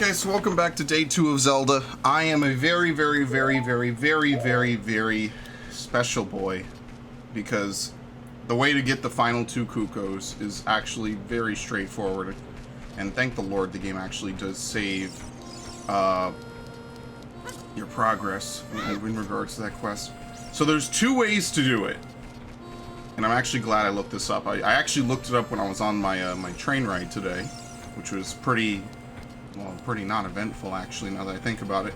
Okay, so welcome back to day 2 of Zelda. I am a very, very, very, very, very, very, very special boy because the way to get the final 2 Cuckoos is actually very straightforward. And thank the Lord the game actually does save your progress in regards to that quest. So there's 2 ways to do it. And I'm actually glad I looked this up. I actually looked it up when I was on my my train ride today, which was pretty non-eventful actually, now that I think about it.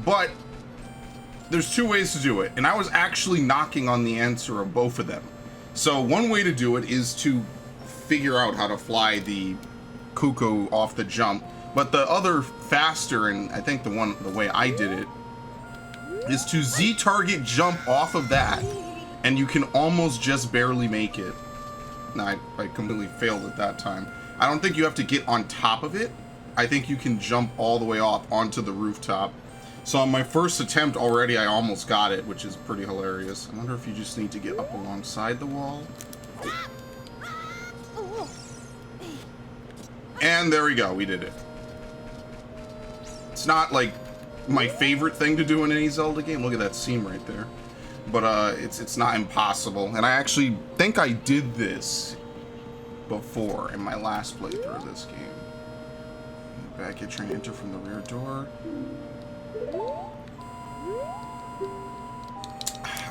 But there's 2 ways to do it, and I was actually knocking on the answer of both of them. So one way to do it is to figure out how to fly the Cuckoo off the jump, but the other faster, and I think the way I did it, is to Z-target jump off of that, and you can almost just barely make it. Now, I completely failed at that time. I don't think you have to get on top of it. I think you can jump all the way off onto the rooftop. So on my first attempt already, I almost got it, which is pretty hilarious. I wonder if you just need to get up alongside the wall. And there we go, we did it. It's not like my favorite thing to do in any Zelda game. Look at that seam right there. But it's not impossible. And I actually think I did this before in my last playthrough of this game. Back, you're trying to enter from the rear door.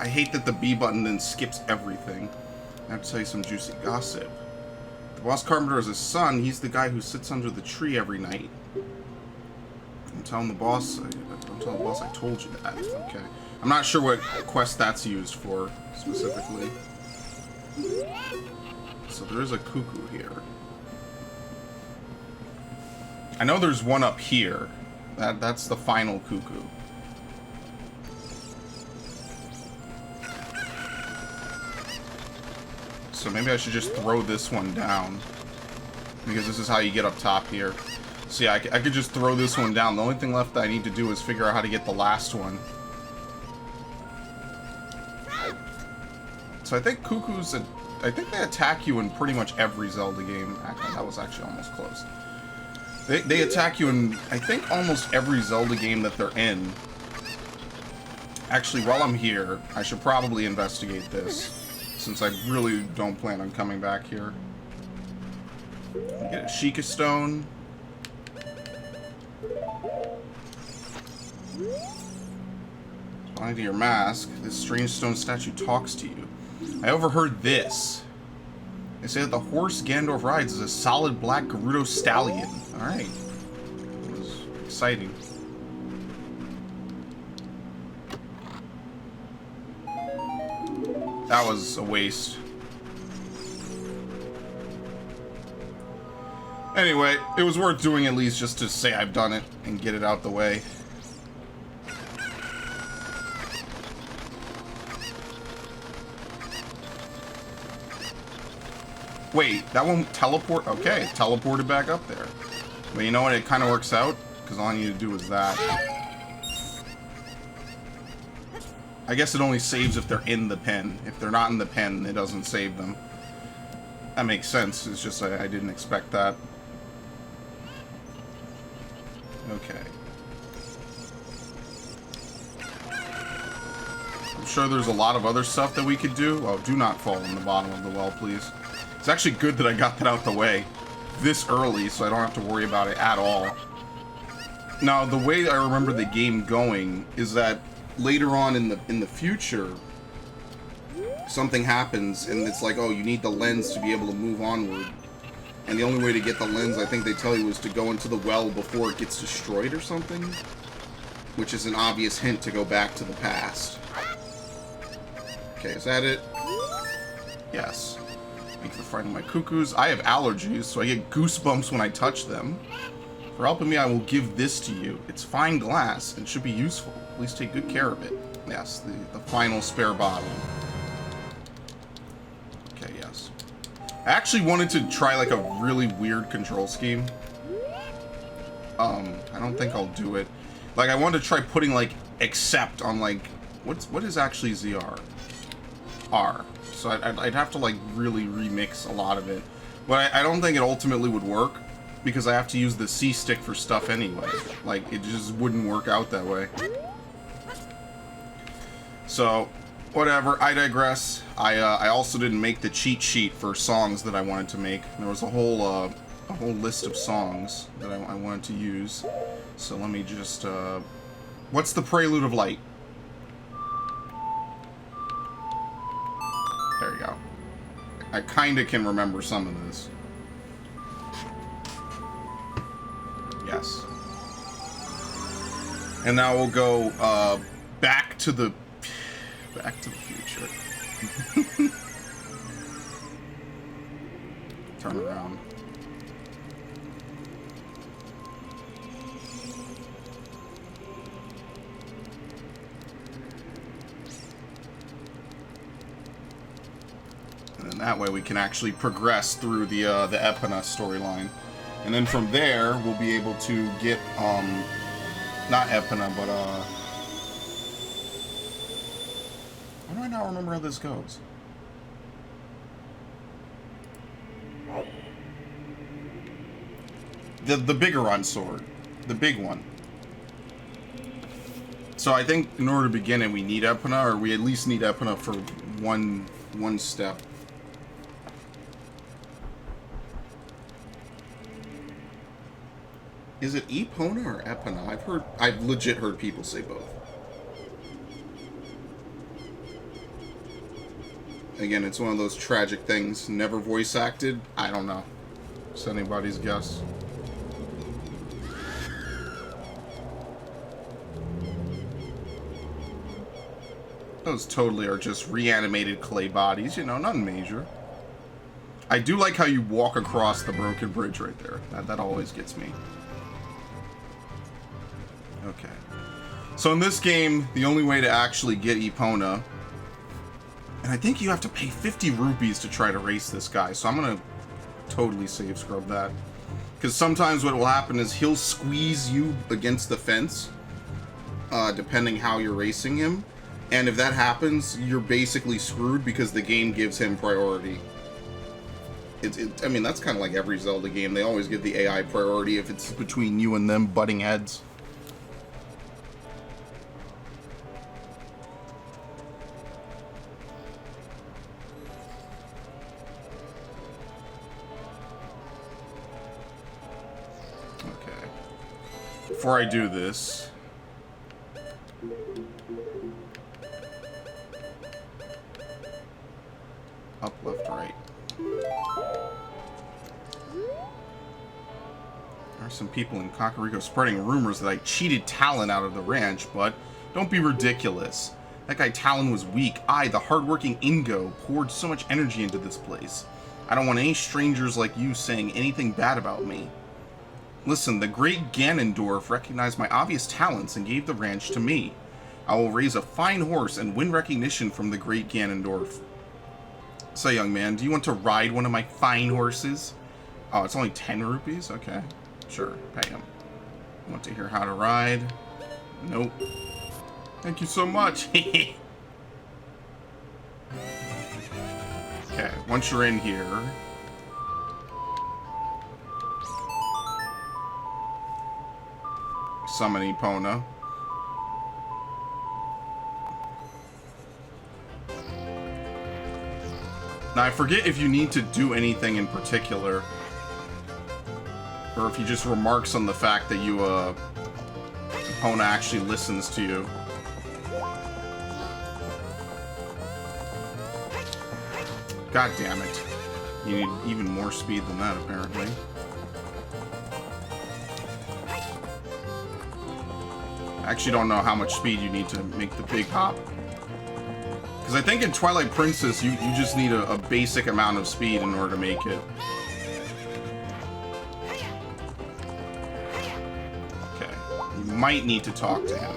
I hate that the B button then skips everything. I have to tell you some juicy gossip. The boss carpenter is his son. He's the guy who sits under the tree every night. I'm telling the boss. I'm telling the boss I told you that. Okay. I'm not sure what quest that's used for specifically. So there is a Cuckoo here. I know there's one up here. That's the final Cuckoo. So maybe I should just throw this one down, because this is how you get up top here. So yeah, I could just throw this one down. The only thing left that I need to do is figure out how to get the last one. So I think Cuckoos, I think they attack you in pretty much every Zelda game. Actually, that was actually almost close. They attack you in, I think, almost every Zelda game that they're in. Actually, while I'm here, I should probably investigate this, since I really don't plan on coming back here. Get a Sheikah Stone. Responding to your mask, this strange stone statue talks to you. I overheard this. They say that the horse Gandalf rides is a solid black Gerudo stallion. Alright. That was exciting. That was a waste. Anyway, it was worth doing at least just to say I've done it and get it out the way. Wait, that won't teleport? Okay, it teleported back up there. But you know what? It kind of works out, because all I need to do is that. I guess it only saves if they're in the pen. If they're not in the pen, it doesn't save them. That makes sense. It's just I didn't expect that. Okay. I'm sure there's a lot of other stuff that we could do. Oh, do not fall in the bottom of the well, please. It's actually good that I got that out the way this early, so I don't have to worry about it at all. Now, the way I remember the game going is that later on in the future, something happens, and it's like, oh, you need the lens to be able to move onward. And the only way to get the lens, I think they tell you, is to go into the well before it gets destroyed or something. Which is an obvious hint to go back to the past. Okay, is that it? Yes. Thank you for finding my Cuckoos. I have allergies, so I get goosebumps when I touch them. For helping me, I will give this to you. It's fine glass and should be useful. Please take good care of it. Yes, the final spare bottle. Okay, yes. I actually wanted to try like a really weird control scheme. I don't think I'll do it. Like, I wanted to try putting like accept on like what is actually ZR? R. So I'd have to like really remix a lot of it. But I don't think it ultimately would work. because I have to use the C stick for stuff anyway. Like, it just wouldn't work out that way. So, whatever, I digress. I also didn't make the cheat sheet for songs that I wanted to make. There was a whole list of songs that I wanted to use. So let me just, what's the Prelude of Light? There you go. I kinda can remember some of this. Yes. And now we'll go, back to the future. Turn around. And that way we can actually progress through the Epona storyline. And then from there, we'll be able to get, not Epona, but, why do I not remember how this goes? The Bigoron sword. The big one. So I think in order to begin it, we need Epona, or we at least need Epona for one step. Is it Epona or Epona? I've legit heard people say both. Again, it's one of those tragic things. Never voice acted. I don't know. It's anybody's guess. Those totally are just reanimated clay bodies, you know, nothing major. I do like how you walk across the broken bridge right there. That always gets me. Okay. So in this game, the only way to actually get Epona, and I think you have to pay 50 rupees to try to race this guy, so I'm gonna totally save scrub that. Because sometimes what will happen is he'll squeeze you against the fence, depending how you're racing him. And if that happens, you're basically screwed because the game gives him priority. I mean, that's kind of like every Zelda game. They always give the AI priority if it's between you and them butting heads. Okay. Before I do this... Up, left, right. There are some people in Kakariko spreading rumors that I cheated Talon out of the ranch, but don't be ridiculous. That guy Talon was weak. I, the hardworking Ingo, poured so much energy into this place. I don't want any strangers like you saying anything bad about me. Listen, the great Ganondorf recognized my obvious talents and gave the ranch to me. I will raise a fine horse and win recognition from the great Ganondorf. So, young man, do you want to ride one of my fine horses? Oh, it's only 10 rupees? Okay. Sure, pay him. Want to hear how to ride? Nope. Thank you so much. Okay, once you're in here... Summon Epona. Now, I forget if you need to do anything in particular, or if he just remarks on the fact that you, Epona actually listens to you. God damn it. You need even more speed than that, apparently. I actually don't know how much speed you need to make the big hop. Because I think in Twilight Princess, you just need a basic amount of speed in order to make it. Okay. You might need to talk to him.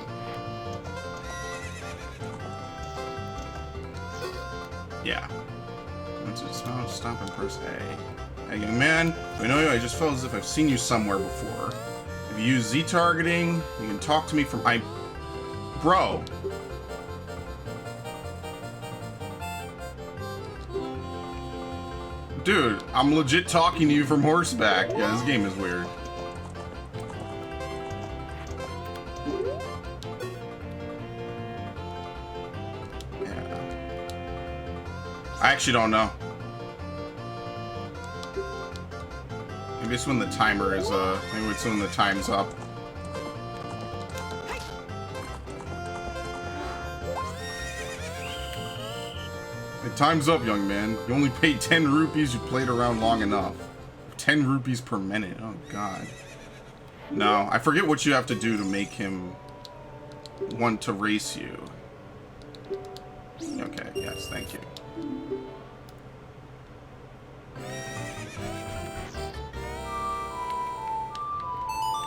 Yeah. Let's just stop and press A. Hey, young man. I know you. I just felt as if I've seen you somewhere before. If you use Z-targeting, you can talk to me from... Bro. Dude, I'm legit talking to you from horseback. Yeah, this game is weird. Yeah. I actually don't know. Maybe it's when the timer is, maybe it's when the time's up. Hey, time's up, young man. You only paid 10 rupees, you played around long enough. 10 rupees per minute, oh god. No, I forget what you have to do to make him want to race you. Okay, yes, thank you.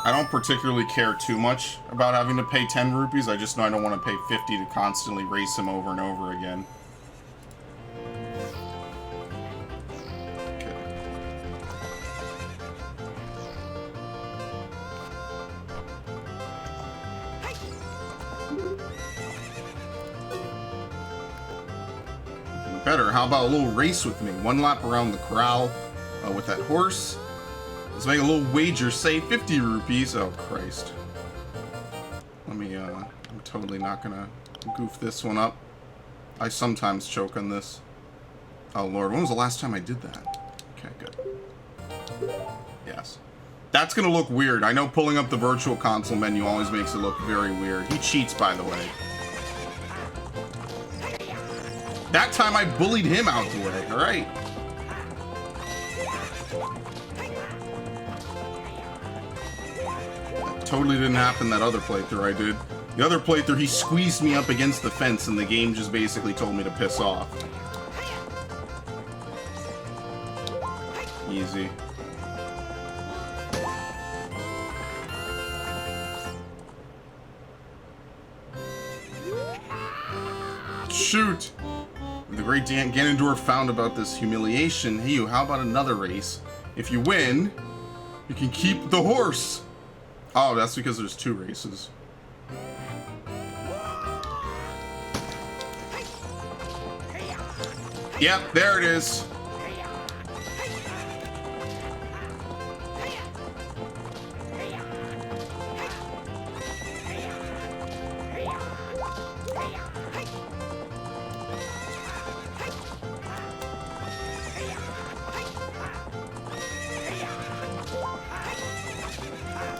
I don't particularly care too much about having to pay 10 rupees. I just know I don't want to pay 50 to constantly race him over and over again. Okay. Better. How about a little race with me? 1 lap around the corral with that horse. Let's make a little wager, say 50 rupees. Oh, Christ. Let me, I'm totally not gonna goof this one up. I sometimes choke on this. Oh, Lord, when was the last time I did that? Okay, good. Yes. That's gonna look weird. I know pulling up the virtual console menu always makes it look very weird. He cheats, by the way. That time I bullied him out the way, alright? Totally didn't happen that other playthrough I did. The other playthrough, he squeezed me up against the fence and the game just basically told me to piss off. Easy. Shoot! The great Ganondorf found about this humiliation. Hey, you, how about another race? If you win, you can keep the horse. Oh, that's because there's 2 races. Yep, there it is.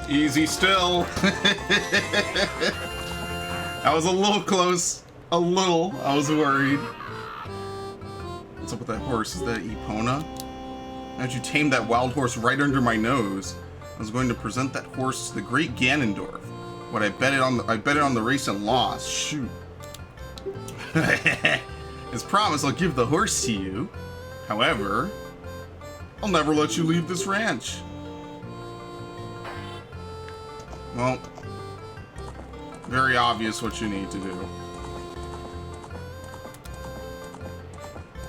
Easy still. That was a little close. A little. I was worried. What's up with that horse? Is that Epona? How'd you tame that wild horse right under my nose? I was going to present that horse to the great Ganondorf. What I bet it on the race and lost. Shoot. As promised, I'll give the horse to you. However, I'll never let you leave this ranch. Well, very obvious what you need to do.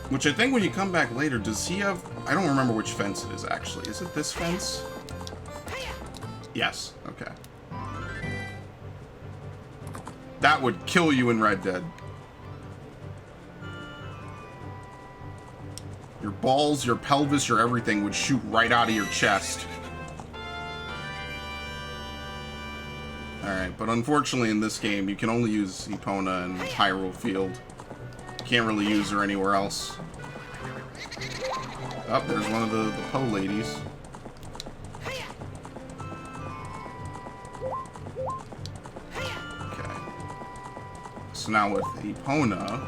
Which I think when you come back later, does he have... I don't remember which fence it is, actually. Is it this fence? Yes. Okay. That would kill you in Red Dead. Your balls, your pelvis, your everything would shoot right out of your chest. Alright, but unfortunately in this game, you can only use Epona in Hyrule Field. You can't really use her anywhere else. Oh, there's one of the Poe ladies. Okay. So now with Epona,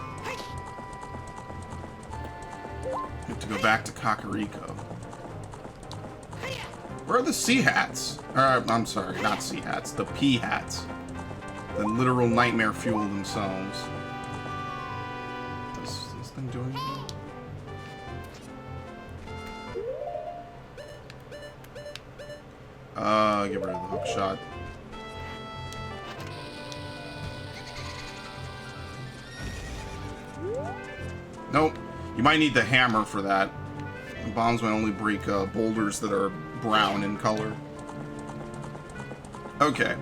we have to go back to Kakariko. Where are the sea hats? I'm sorry, not sea hats, the pea hats. The literal nightmare fuel themselves. Is this thing doing anything? Get rid of the hook shot. Nope. You might need the hammer for that. The bombs might only break boulders that are brown in color. Okay.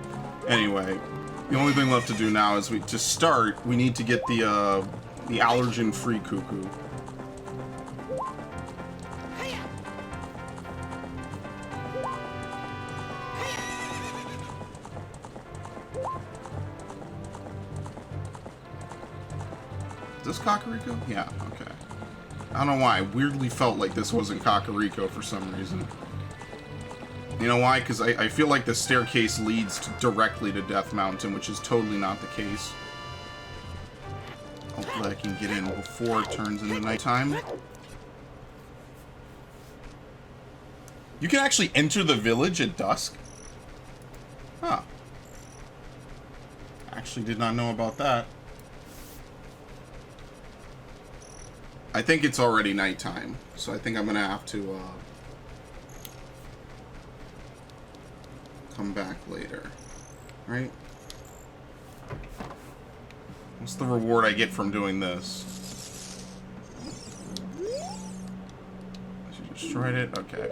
Anyway, the only thing left to do now is to start, we need to get the allergen-free cuckoo. Is this Kakariko? Yeah, okay. I don't know why. I weirdly felt like this wasn't Kakariko for some reason. You know why? Because I feel like the staircase leads directly to Death Mountain, which is totally not the case. Hopefully I can get in before it turns into nighttime. You can actually enter the village at dusk? Huh. Actually did not know about that. I think it's already nighttime, so I think I'm gonna have to come back later. Right? What's the reward I get from doing this? She destroyed it? Okay.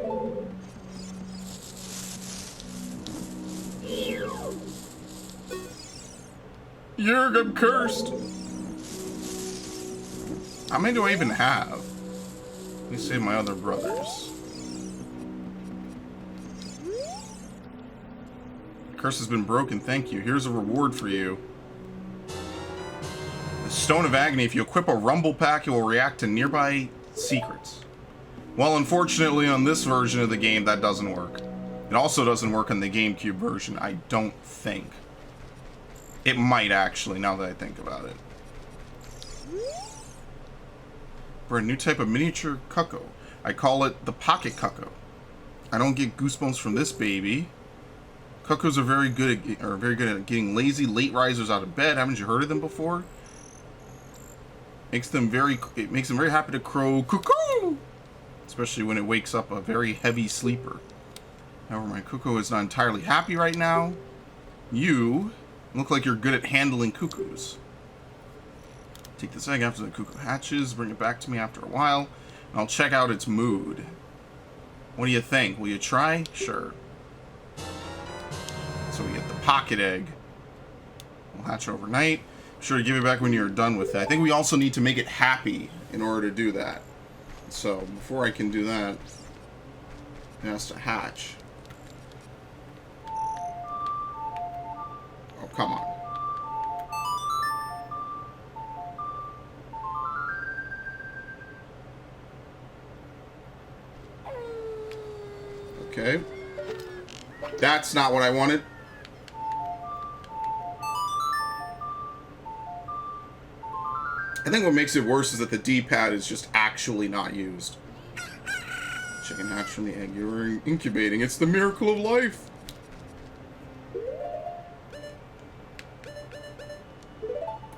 Yerg, I'm cursed! How many do I even have? Let me save my other brothers. Curse has been broken, thank you. Here's a reward for you. The Stone of Agony. If you equip a rumble pack, it will react to nearby secrets. Well, unfortunately, on this version of the game, that doesn't work. It also doesn't work on the GameCube version, I don't think. It might, actually, now that I think about it. For a new type of miniature cucko. I call it the Pocket Cucko. I don't get goosebumps from this baby. Cuckoos are very good at getting lazy late risers out of bed. Haven't you heard of them before? It makes them very happy to crow cuckoo, especially when it wakes up a very heavy sleeper. However, my cuckoo is not entirely happy right now. You look like you're good at handling cuckoos. Take this egg after the cuckoo hatches, bring it back to me after a while, and I'll check out its mood. What do you think? Will you try? Sure. So we get the pocket egg. We'll hatch overnight. Be sure to give it back when you're done with it. I think we also need to make it happy in order to do that. So before I can do that, it has to hatch. Oh, come on. Okay. That's not what I wanted. I think what makes it worse is that the D-pad is just actually not used. Chicken hatch from the egg you were incubating. It's the miracle of life.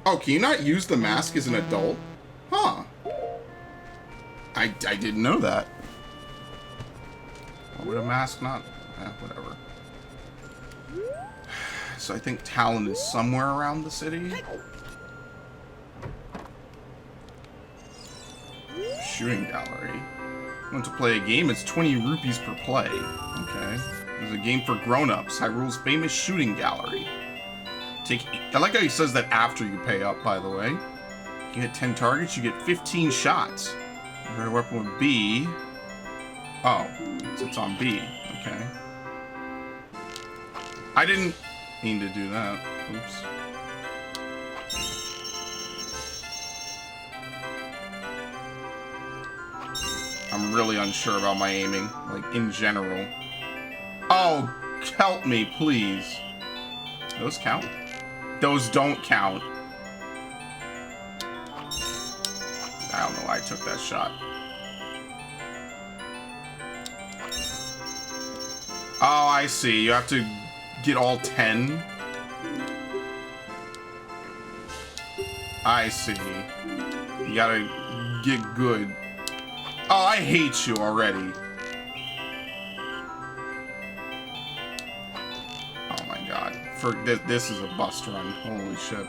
Oh, can you not use the mask as an adult? Huh. I didn't know that. Why would a mask not? Whatever. So I think Talon is somewhere around the city. Shooting gallery. Want to play a game? It's 20 rupees per play. Okay. There's a game for grown-ups. Hyrule's famous shooting gallery. I like how he says that after you pay up, by the way. You hit 10 targets, you get 15 shots. Your weapon would be... Oh, it's on B. Okay. I didn't mean to do that. Oops. I'm really unsure about my aiming, like, in general. Oh, help me, please. Those count? Those don't count. I don't know why I took that shot. Oh, I see. You have to get all 10. I see. You gotta get good. Oh, I hate you already. Oh my god. This is a bust run. Holy shit.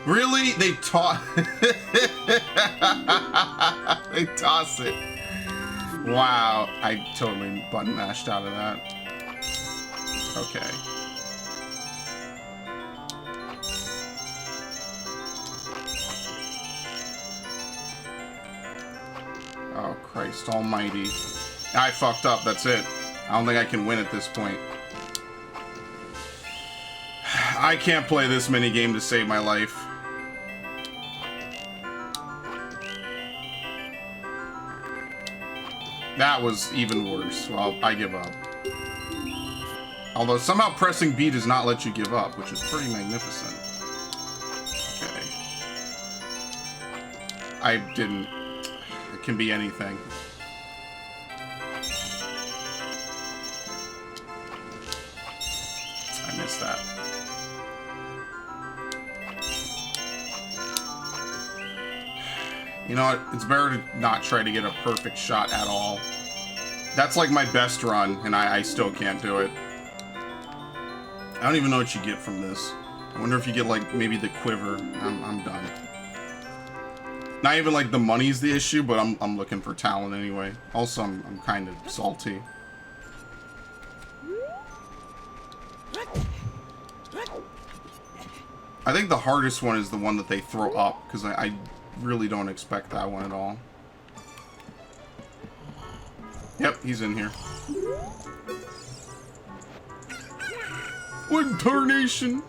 Really? They toss they toss it. Wow, I totally button mashed out of that. Okay. Christ almighty. I fucked up, that's it. I don't think I can win at this point. I can't play this minigame to save my life. That was even worse. Well, I give up. Although somehow pressing B does not let you give up, which is pretty magnificent. Okay. I didn't... It can be anything. I missed that. You know what? It's better to not try to get a perfect shot at all. That's like my best run, and I still can't do it. I don't even know what you get from this. I wonder if you get, like, maybe the quiver. I'm done. Not even, like, the money's the issue, but I'm looking for talent anyway. Also, I'm kind of salty. I think the hardest one is the one that they throw up, because I really don't expect that one at all. Yep, he's in here. What tarnation?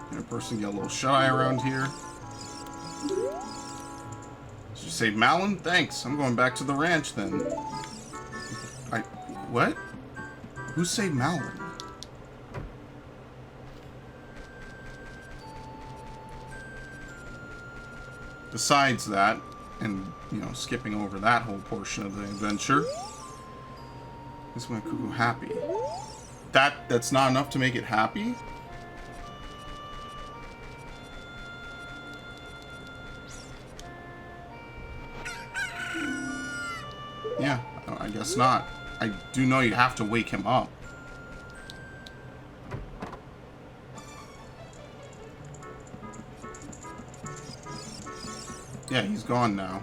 Can a person get a little shy around here? Did you save Malin? Thanks. I'm going back to the ranch then. What? Who saved Malin? Besides that, and, you know, skipping over that whole portion of the adventure, is my cuckoo happy? That's not enough to make it happy? Yeah, I guess not. I do know you have to wake him up. Yeah, he's gone now.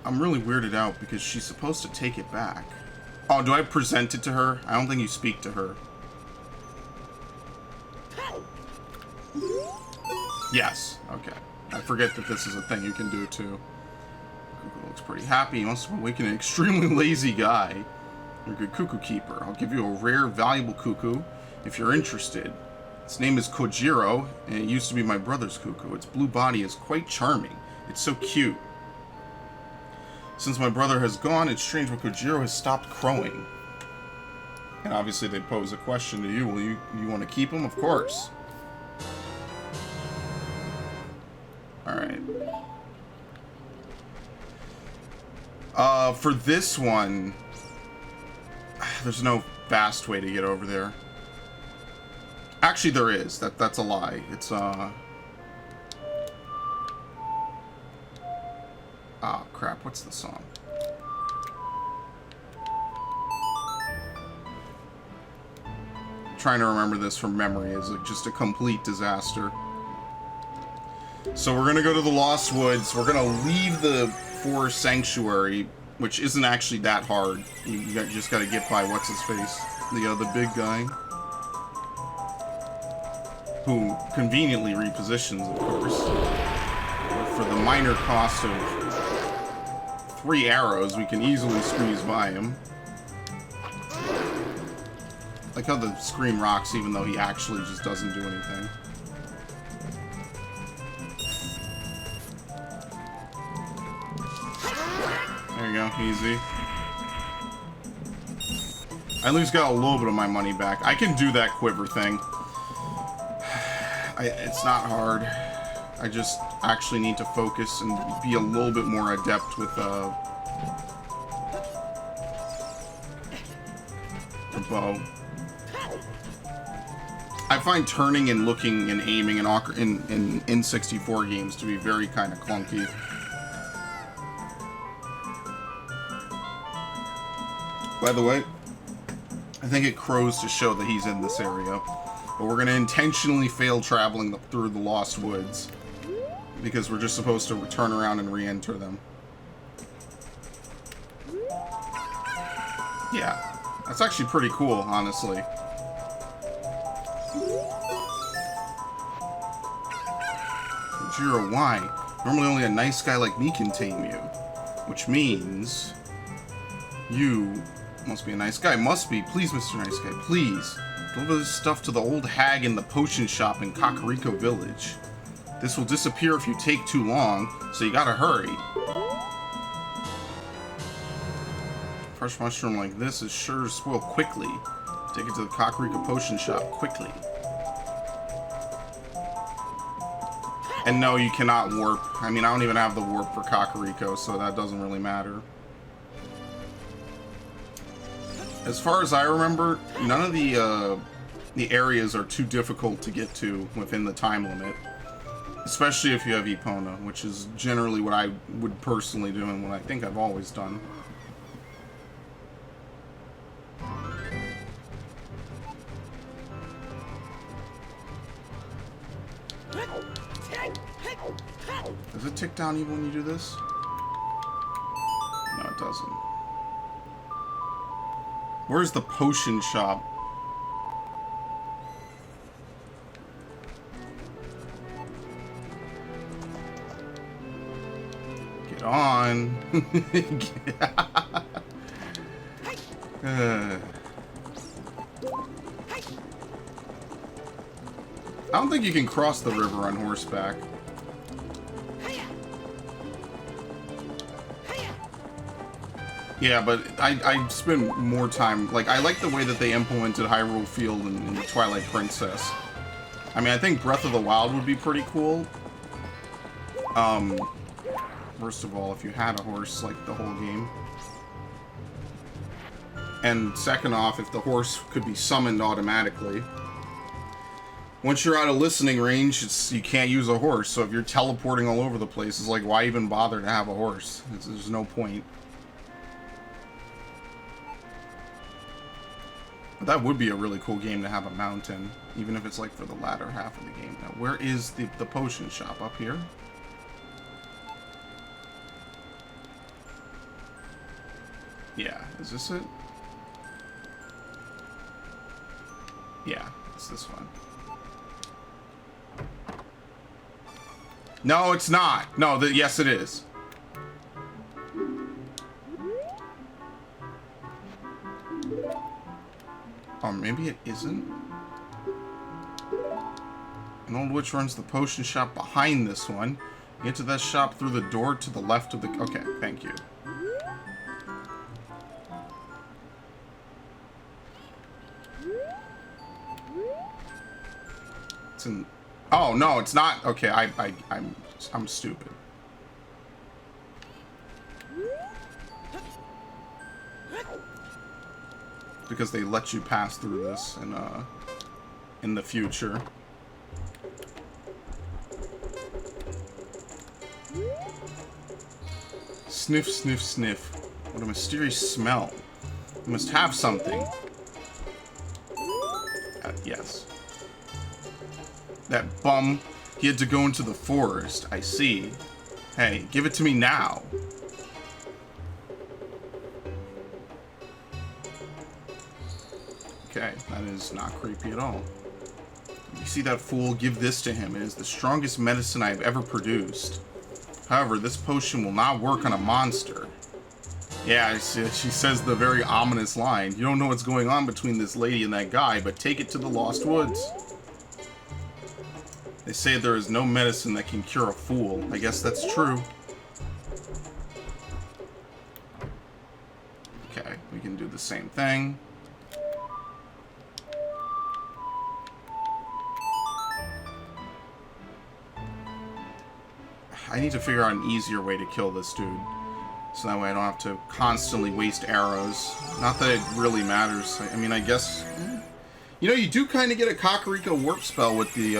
I'm really weirded out because she's supposed to take it back. Oh, do I present it to her? I don't think you speak to her. Yes. Okay. I forget that this is a thing you can do too. Cuckoo looks pretty happy. He wants to awaken an extremely lazy guy. You're a good cuckoo keeper. I'll give you a rare, valuable cuckoo if you're interested. Its name is Kojiro, and it used to be my brother's cuckoo. Its blue body is quite charming. It's so cute. Since my brother has gone, it's strange but Kojiro has stopped crowing. And obviously they pose a question to you. Will you want to keep him? Of course. Alright. For this one, there's no fast way to get over there. Actually, there is. That's a lie. It's, oh, crap. What's the song? Trying to remember this from memory is just a complete disaster. So we're going to go to the Lost Woods. We're going to leave the Forest Sanctuary, which isn't actually that hard. You just got to get by what's-his-face. The big guy. Who conveniently repositions, of course. For the minor cost of 3 arrows, we can easily squeeze by him. Like how the scream rocks, even though he actually just doesn't do anything. There you go, easy. I at least got a little bit of my money back. I can do that quiver thing. It's not hard. I just actually need to focus and be a little bit more adept with the bow. I find turning and looking and aiming in N64 games to be very kind of clunky. By the way, I think it crows to show that he's in this area. But we're going to intentionally fail traveling through the Lost Woods. Because we're just supposed to turn around and re-enter them. Yeah. That's actually pretty cool, honestly. Kojiro, why? Normally only a nice guy like me can tame you. Which means... you must be a nice guy. Must be. Please, Mr. Nice Guy, please. Deliver this stuff to the old hag in the potion shop in Kakariko Village. This will disappear if you take too long, so you gotta hurry. Fresh mushroom like this is sure to spoil quickly. Take it to the Kakariko Potion Shop quickly. And no, you cannot warp. I mean, I don't even have the warp for Kakariko, so that doesn't really matter. As far as I remember, none of the areas are too difficult to get to within the time limit. Especially if you have Epona, which is generally what I would personally do and what I think I've always done. Does it tick down even when you do this? No, it doesn't. Where's the potion shop? Get on. I don't think you can cross the river on horseback. Yeah, but I spend more time... Like, I like the way that they implemented Hyrule Field in Twilight Princess. I mean, I think Breath of the Wild would be pretty cool. First of all, if you had a horse, like, the whole game. And second off, if the horse could be summoned automatically. Once you're out of listening range, you can't use a horse. So if you're teleporting all over the place, it's like, why even bother to have a horse? There's no point. But that would be a really cool game to have a mountain, even if it's like for the latter half of the game. Now, where is the potion shop? Up here? Yeah, is this it? Yeah, it's this one. No, it's not. No, yes, it is. Oh, maybe it isn't? An old witch runs the potion shop behind this one. You get to that shop through the door to the left of the... Okay, thank you. It's in... Oh, no, it's not. Okay, I'm stupid. Because they let you pass through this in the future. Sniff, sniff, sniff. What a mysterious smell. You must have something. Yes. That bum, he had to go into the forest. I see. Hey, give it to me now. Okay, that is not creepy at all. You see that fool? Give this to him. It is the strongest medicine I have ever produced. However, this potion will not work on a monster. Yeah, she says the very ominous line. You don't know what's going on between this lady and that guy, but take it to the Lost Woods. They say there is no medicine that can cure a fool. I guess that's true. Okay, we can do the same thing. I need to figure out an easier way to kill this dude. So that way I don't have to constantly waste arrows. Not that it really matters. I mean, I guess... You know, you do kind of get a Kakariko warp spell with the,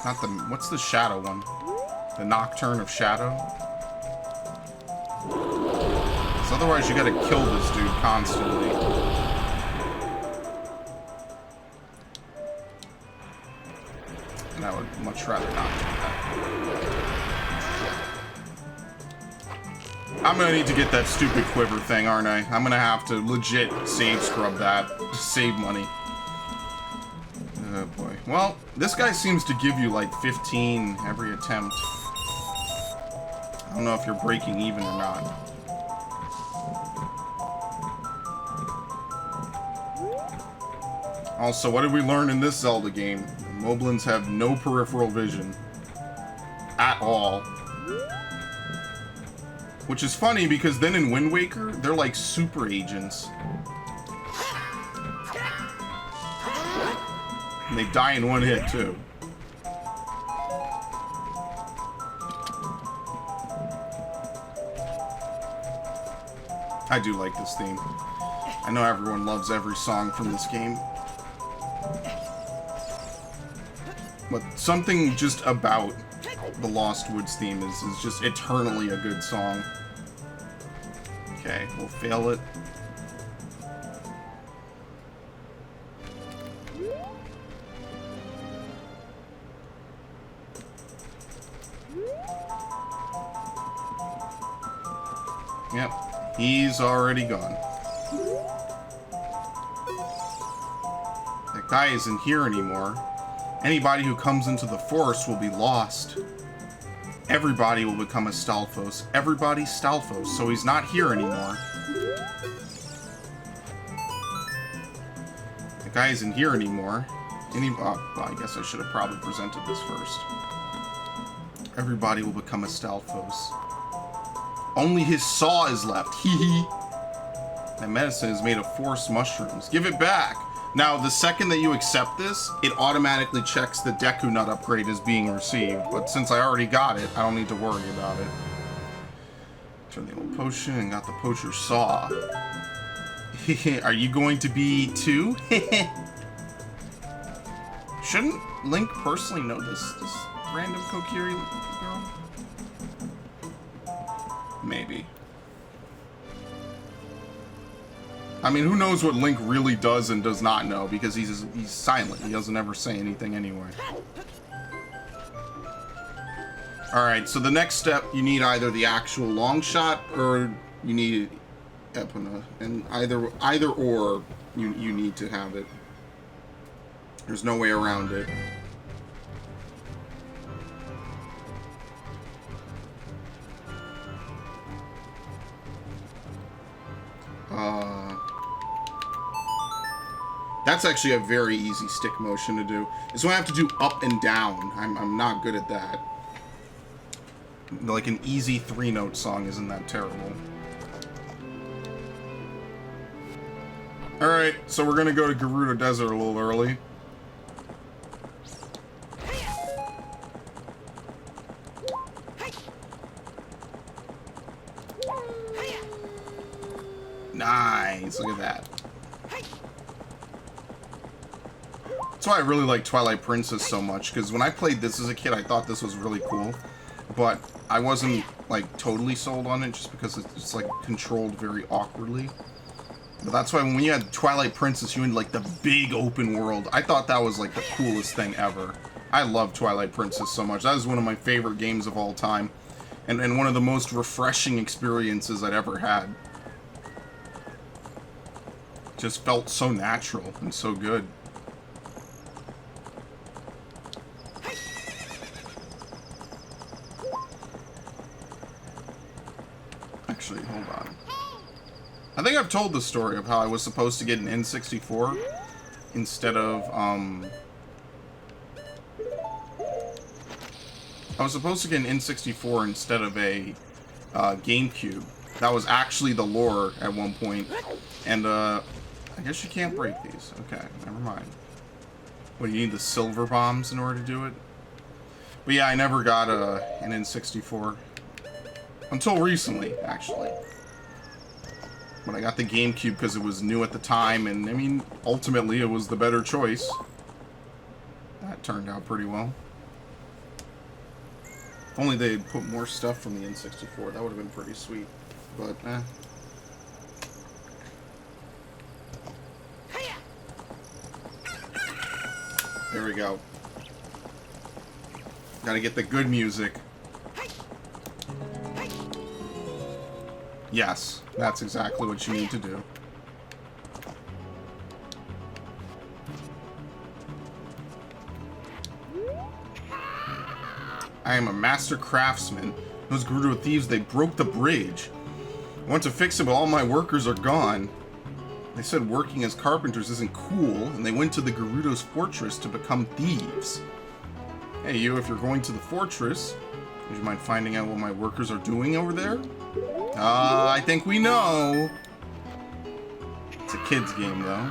not the... What's the shadow one? The Nocturne of Shadow? Because otherwise you gotta kill this dude constantly. And I would much rather not do that. I'm gonna need to get that stupid quiver thing, aren't I? I'm gonna have to legit save scrub that. Just save money. Oh boy. Well, this guy seems to give you like 15 every attempt. I don't know if you're breaking even or not. Also, what did we learn in this Zelda game? Moblins have no peripheral vision. At all. Which is funny because then in Wind Waker, they're like super agents. And they die in one hit, too. I do like this theme. I know everyone loves every song from this game. But something just about the Lost Woods theme is just eternally a good song. Okay, we'll fail it. Yep, he's already gone. That guy isn't here anymore. Anybody who comes into the forest will be lost. Everybody will become a Stalfos. Everybody's Stalfos, so he's not here anymore. The guy isn't here anymore. Well, I guess I should have probably presented this first. Everybody will become a Stalfos. Only his saw is left. Hee hee. That medicine is made of forest mushrooms. Give it back. Now, the second that you accept this, it automatically checks the Deku Nut upgrade as being received. But since I already got it, I don't need to worry about it. Turn the old potion and got the poacher saw. Are you going to be too? Shouldn't Link personally know this random Kokiri girl? Maybe. I mean, who knows what Link really does and does not know, because he's silent. He doesn't ever say anything anyway. Alright, so the next step, you need either the actual long shot or you need Epona. And either or, you need to have it. There's no way around it. That's actually a very easy stick motion to do. So I have to do up and down. I'm not good at that. Like an easy 3-note song isn't that terrible. Alright, so we're gonna go to Gerudo Desert a little early. Nice, look at that. That's why I really like Twilight Princess so much, because when I played this as a kid, I thought this was really cool, but I wasn't, like, totally sold on it, just because it's like, controlled very awkwardly. But that's why when you had Twilight Princess, you had, like, the big open world. I thought that was, like, the coolest thing ever. I love Twilight Princess so much. That is one of my favorite games of all time, and one of the most refreshing experiences I'd ever had. Just felt so natural and so good. Actually, hold on. I think I've told the story of how I was supposed to get an N64 instead of, I was supposed to get an N64 instead of a GameCube. That was actually the lore at one point. And, I guess you can't break these. Okay, never mind. What, you need the silver bombs in order to do it? But yeah, I never got an N64. Until recently, actually. But I got the GameCube because it was new at the time, and I mean, ultimately it was the better choice. That turned out pretty well. If only they had put more stuff from the N64, that would have been pretty sweet. But, eh. There we go. Gotta get the good music. Yes, that's exactly what you need to do. I am a master craftsman. Those Gerudo thieves, they broke the bridge. I want to fix it, but all my workers are gone. They said working as carpenters isn't cool, and they went to the Gerudo's fortress to become thieves. Hey, you, if you're going to the fortress, would you mind finding out what my workers are doing over there? I think we know. It's a kid's game, though.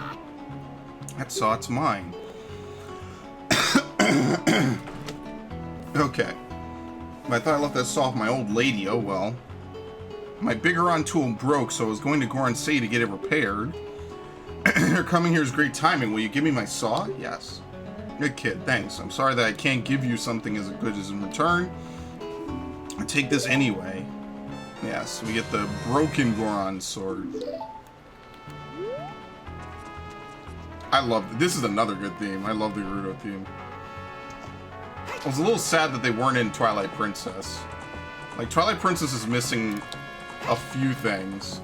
That saw, it's mine. Okay. I thought I left that saw with my old lady, oh well. My Bigoron tool broke, so I was going to Goron City to get it repaired. Your coming here is great timing. Will you give me my saw? Yes. Good kid, thanks. I'm sorry that I can't give you something as good as in return. I'll take this anyway. Yes, we get the broken Goron sword. I love it. This is another good theme. I love the Gerudo theme. I was a little sad that they weren't in Twilight Princess. Like, Twilight Princess is missing a few things.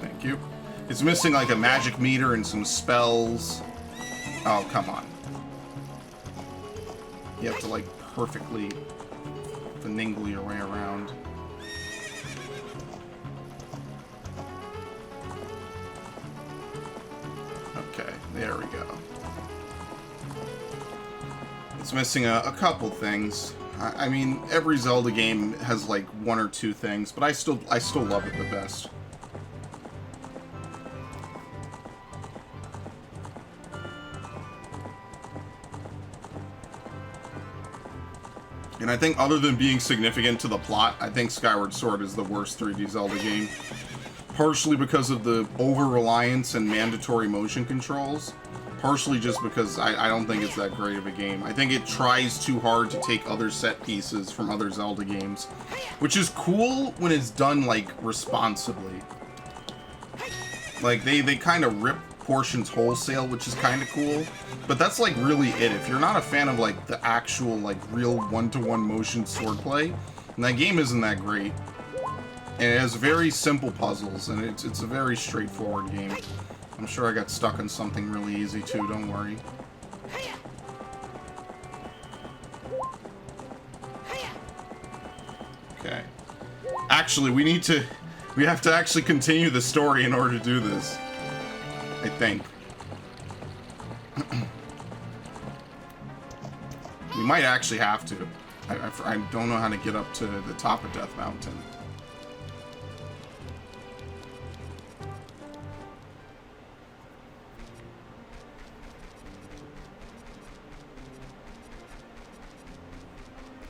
Thank you. It's missing, like, a magic meter and some spells. Oh, come on. You have to, like, perfectly finagle your way around. Okay, there we go. It's missing a couple things. I mean, every Zelda game has like one or two things, but I still love it the best. And I think other than being significant to the plot, I think Skyward Sword is the worst 3D Zelda game. Partially because of the over-reliance and mandatory motion controls. Partially just because I don't think it's that great of a game. I think it tries too hard to take other set pieces from other Zelda games. Which is cool when it's done, like, responsibly. Like, they kind of rip portions wholesale, which is kind of cool. But that's, like, really it. If you're not a fan of, like, the actual, like, real one-to-one motion swordplay, then that game isn't that great. And it has very simple puzzles, and it's a very straightforward game. I'm sure I got stuck on something really easy too, don't worry. Okay. Actually, we have to actually continue the story in order to do this. I think. We might actually have to. I don't know how to get up to the top of Death Mountain.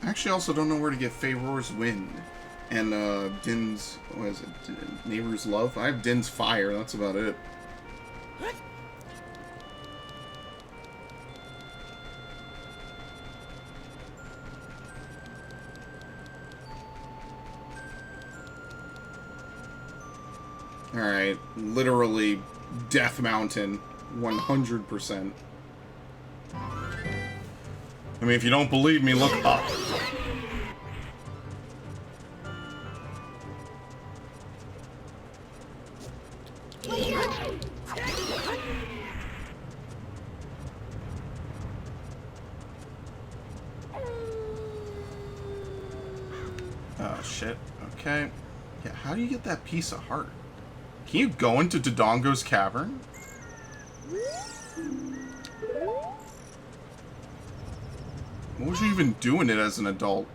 I actually also don't know where to get Favor's Wind and Din's, what is it, Neighbor's Love? I have Din's Fire, that's about it. Alright, literally Death Mountain, 100%. I mean, if you don't believe me, look up. Oh, shit. Okay. Yeah, how do you get that piece of heart? Can you go into Dodongo's cavern? What was you even doing it as an adult?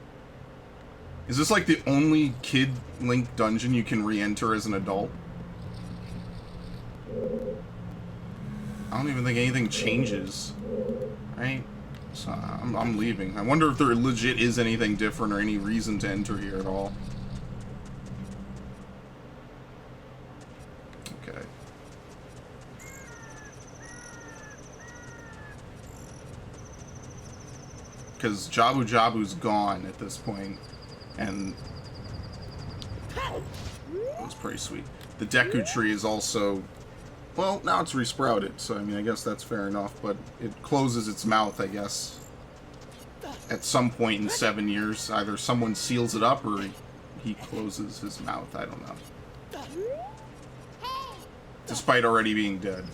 Is this like the only Kid Link dungeon you can re-enter as an adult? I don't even think anything changes. Right? So I'm leaving. I wonder if there legit is anything different or any reason to enter here at all. Okay. Because Jabu Jabu's gone at this point, and it was pretty sweet. The Deku Tree is also, well, now it's resprouted, so I mean, I guess that's fair enough, but it closes its mouth, I guess, at some point in 7 years. Either someone seals it up, or he closes his mouth, I don't know. Despite already being dead.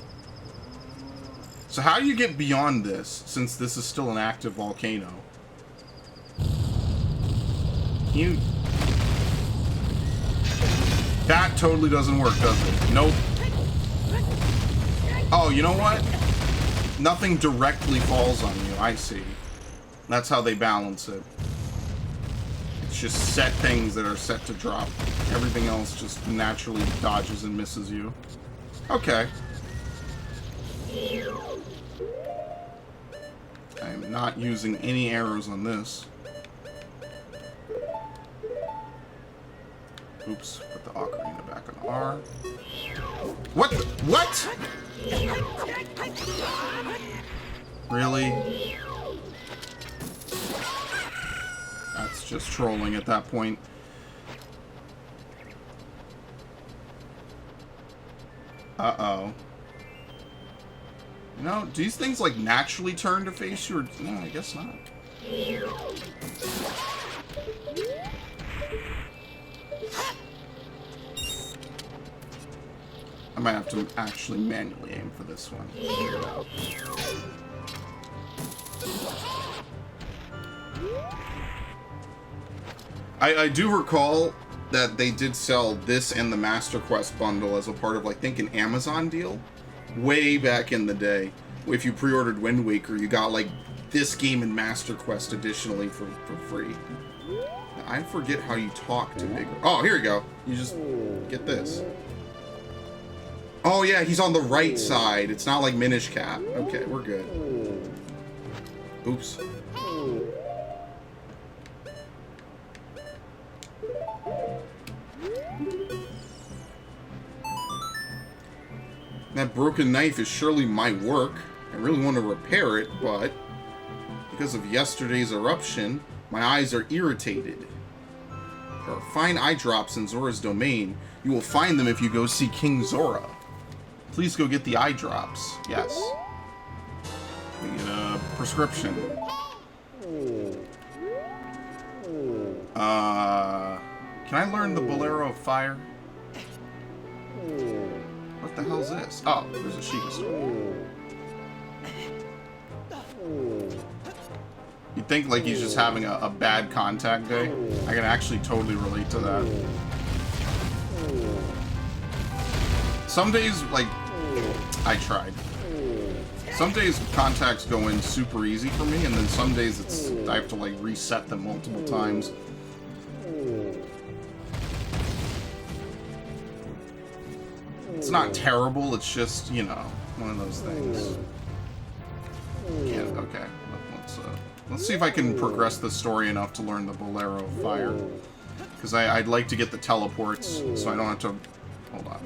So how do you get beyond this, since this is still an active volcano? You... That totally doesn't work, does it? Nope. Oh, you know what? Nothing directly falls on you. I see. That's how they balance it. It's just set things that are set to drop. Everything else just naturally dodges and misses you. Okay. I am not using any arrows on this. Oops, put the ocarina back on R. What? What? Really? That's just trolling at that point. Uh-oh. You know, do these things, like, naturally turn to face you, or... No, I guess not. I might have to actually manually aim for this one. I do recall that they did sell this and the Master Quest bundle as a part of, like, I think, an Amazon deal. Way back in the day. If you pre-ordered Wind Waker, you got, like, this game and Master Quest additionally for free. I forget how you talk to Bigger. Oh, here you go. You just get this. Oh, yeah, he's on the right side. It's not like Minish Cap. Okay, we're good. Oops. That broken knife is surely my work. I really want to repair it, but because of yesterday's eruption, my eyes are irritated. There are fine eye drops in Zora's domain. You will find them if you go see King Zora. Please go get the eye drops. Yes. We get a prescription. Can I learn the Bolero of Fire? What the hell is this? Oh, there's a Sheikah store. You'd think like he's just having a bad contact day. I can actually totally relate to that. Some days, like, I tried. Some days contacts go in super easy for me, and then some days I have to like reset them multiple times. It's not terrible, it's just, you know, one of those things. Yeah, okay. Let's see if I can progress the story enough to learn the Bolero of Fire. Because I'd like to get the teleports, so I don't have to... Hold on.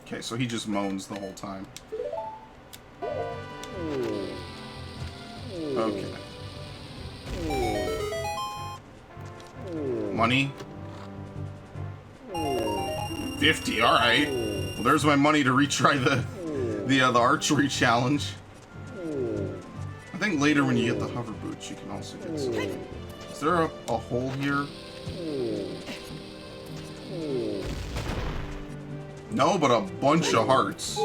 Okay, so he just moans the whole time. Okay. Money? 50, alright. Well, there's my money to retry the archery challenge. I think later when you get the hover boots, you can also get some. Is there a hole here? No, but a bunch of hearts.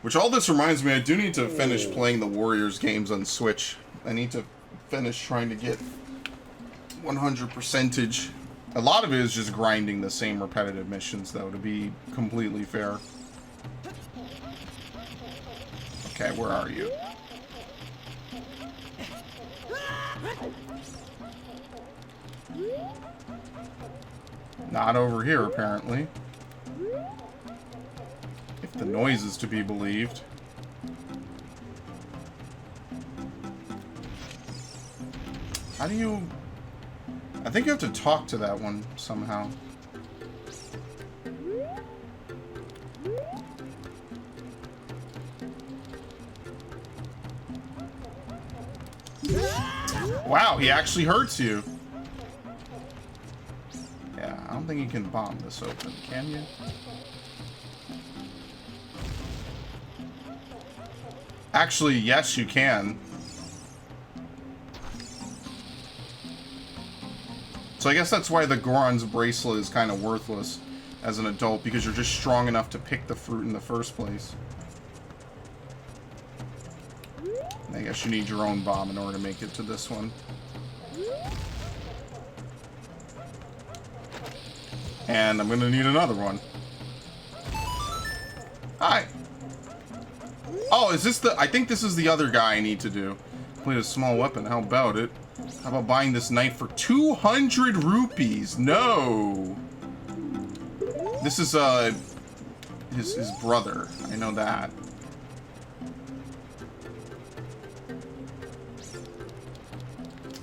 Which all this reminds me, I do need to finish playing the Warriors games on Switch. I need to finish trying to get 100%. A lot of it is just grinding the same repetitive missions, though, to be completely fair. Okay, where are you? Not over here, apparently. If the noise is to be believed. How do you... I think you have to talk to that one somehow. Wow, he actually hurts you. Yeah, I don't think you can bomb this open, can you? Actually, yes, you can. So I guess that's why the Goron's bracelet is kind of worthless as an adult, because you're just strong enough to pick the fruit in the first place. I guess you need your own bomb in order to make it to this one. And I'm gonna need another one. Hi. Oh, is this the... I think this is the other guy I need to do. Complete a small weapon. How about it? How about buying this knife for 200 rupees? No. This is, his brother. I know that.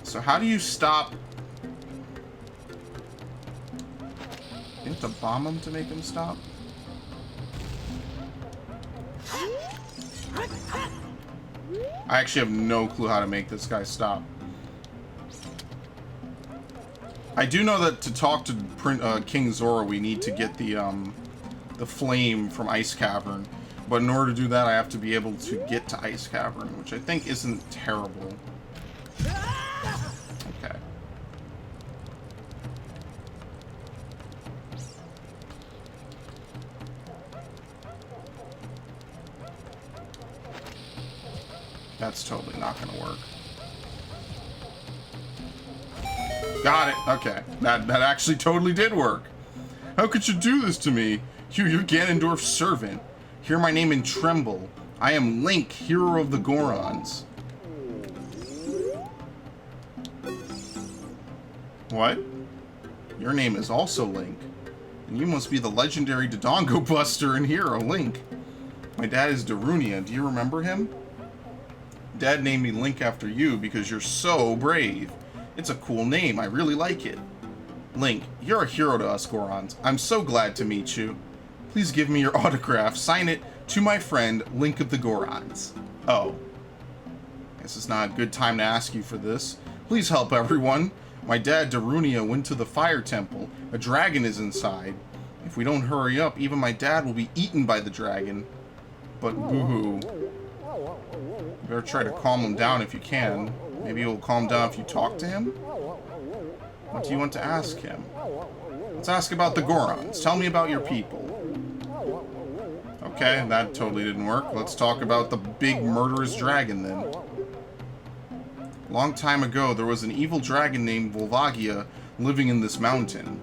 So how do you stop... You have to bomb him to make him stop? I actually have no clue how to make this guy stop. I do know that to talk to King Zora, we need to get the flame from Ice Cavern. But in order to do that, I have to be able to get to Ice Cavern, which I think isn't terrible. Okay. That's totally not gonna work. Got it. Okay. That actually totally did work. How could you do this to me? You're Ganondorf's servant. Hear my name and tremble. I am Link, hero of the Gorons. What? Your name is also Link. And you must be the legendary Dodongo Buster and hero, Link. My dad is Darunia. Do you remember him? Dad named me Link after you because you're so brave. It's a cool name. I really like it. Link, you're a hero to us Gorons. I'm so glad to meet you. Please give me your autograph. Sign it to my friend, Link of the Gorons. Oh. Guess it's not a good time to ask you for this. Please help everyone. My dad, Darunia, went to the fire temple. A dragon is inside. If we don't hurry up, even my dad will be eaten by the dragon. But boo-hoo. You better try to calm him down if you can. Maybe he'll calm down if you talk to him? What do you want to ask him? Let's ask about the Gorons. Tell me about your people. Okay, that totally didn't work. Let's talk about the big murderous dragon then. Long time ago, there was an evil dragon named Volvagia living in this mountain.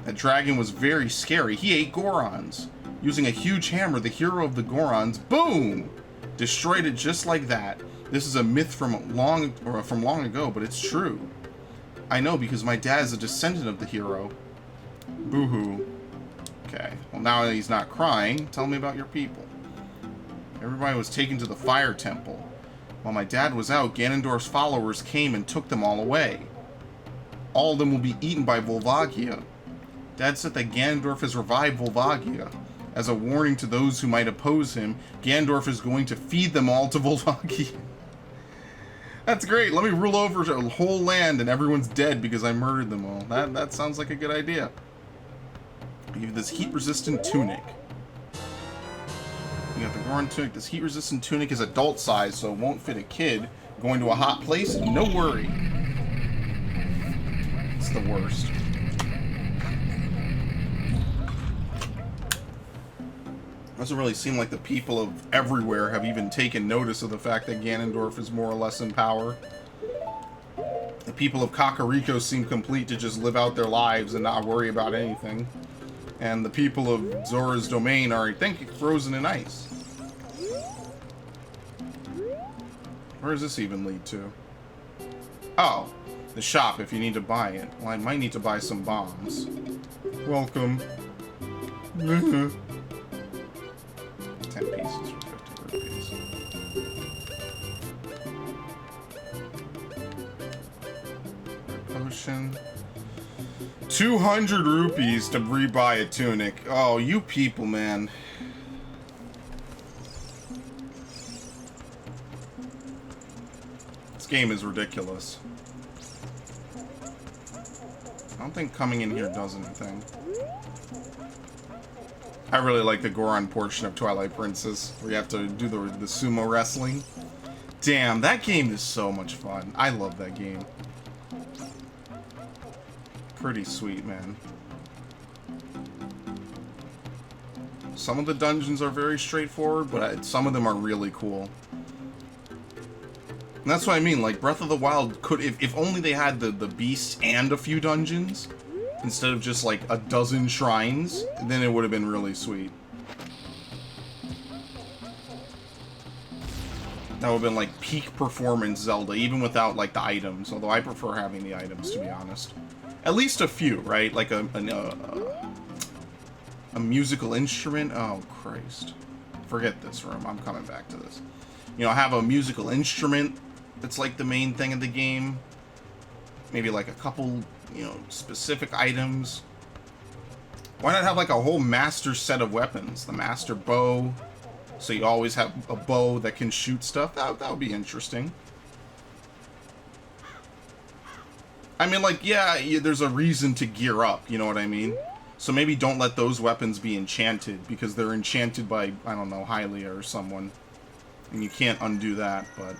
That dragon was very scary. He ate Gorons. Using a huge hammer, the hero of the Gorons, boom! Destroyed it just like that. This is a myth from long ago, but it's true. I know because my dad is a descendant of the hero. Boo-hoo. Okay, well now that he's not crying, tell me about your people. Everybody was taken to the fire temple. While my dad was out, Ganondorf's followers came and took them all away. All of them will be eaten by Volvagia. Dad said that Ganondorf has revived Volvagia. As a warning to those who might oppose him, Ganondorf is going to feed them all to Volvagia. That's great. Let me rule over a whole land and everyone's dead because I murdered them all. That sounds like a good idea. I'll give you this heat-resistant tunic. You got the Goron tunic. This heat-resistant tunic is adult size, so it won't fit a kid. Going to a hot place? No worry. It's the worst. Doesn't really seem like the people of everywhere have even taken notice of the fact that Ganondorf is more or less in power. The people of Kakariko seem complete to just live out their lives and not worry about anything. And the people of Zora's domain are, I think, frozen in ice. Where does this even lead to? Oh, the shop if you need to buy it. Well, I might need to buy some bombs. Welcome. 10 pieces for 50 rupees. Potion. 200 rupees to rebuy a tunic. Oh, you people, man. This game is ridiculous. I don't think coming in here does anything. I really like the Goron portion of Twilight Princess, where you have to do the sumo wrestling. Damn, that game is so much fun. I love that game. Pretty sweet, man. Some of the dungeons are very straightforward, but some of them are really cool. And that's what I mean, like, Breath of the Wild could, if only they had the beasts and a few dungeons, instead of just, like, a dozen shrines, then it would have been really sweet. That would have been, like, peak performance Zelda, even without, like, the items, although I prefer having the items, to be honest. At least a few, right? Like, a musical instrument? Oh, Christ. Forget this room, I'm coming back to this. You know, have a musical instrument that's like the main thing of the game. Maybe like a couple, you know, specific items. Why not have like a whole master set of weapons? The master bow. So you always have a bow that can shoot stuff. That would be interesting. I mean, like, yeah, there's a reason to gear up, you know what I mean? So maybe don't let those weapons be enchanted, because they're enchanted by, I don't know, Hylia or someone. And you can't undo that, but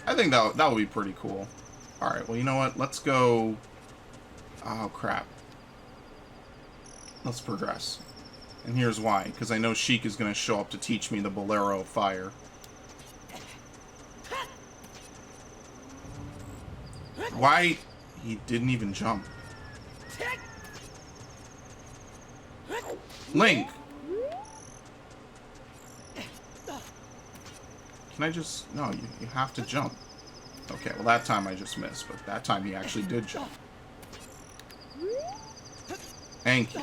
I think that would be pretty cool. Alright, well, you know what? Let's go... Oh, crap. Let's progress. And here's why. Because I know Sheik is going to show up to teach me the Bolero of Fire. Why? He didn't even jump. Link! Can I just... No, you have to jump. Okay, well that time I just missed, but that time he actually did jump. Thank you.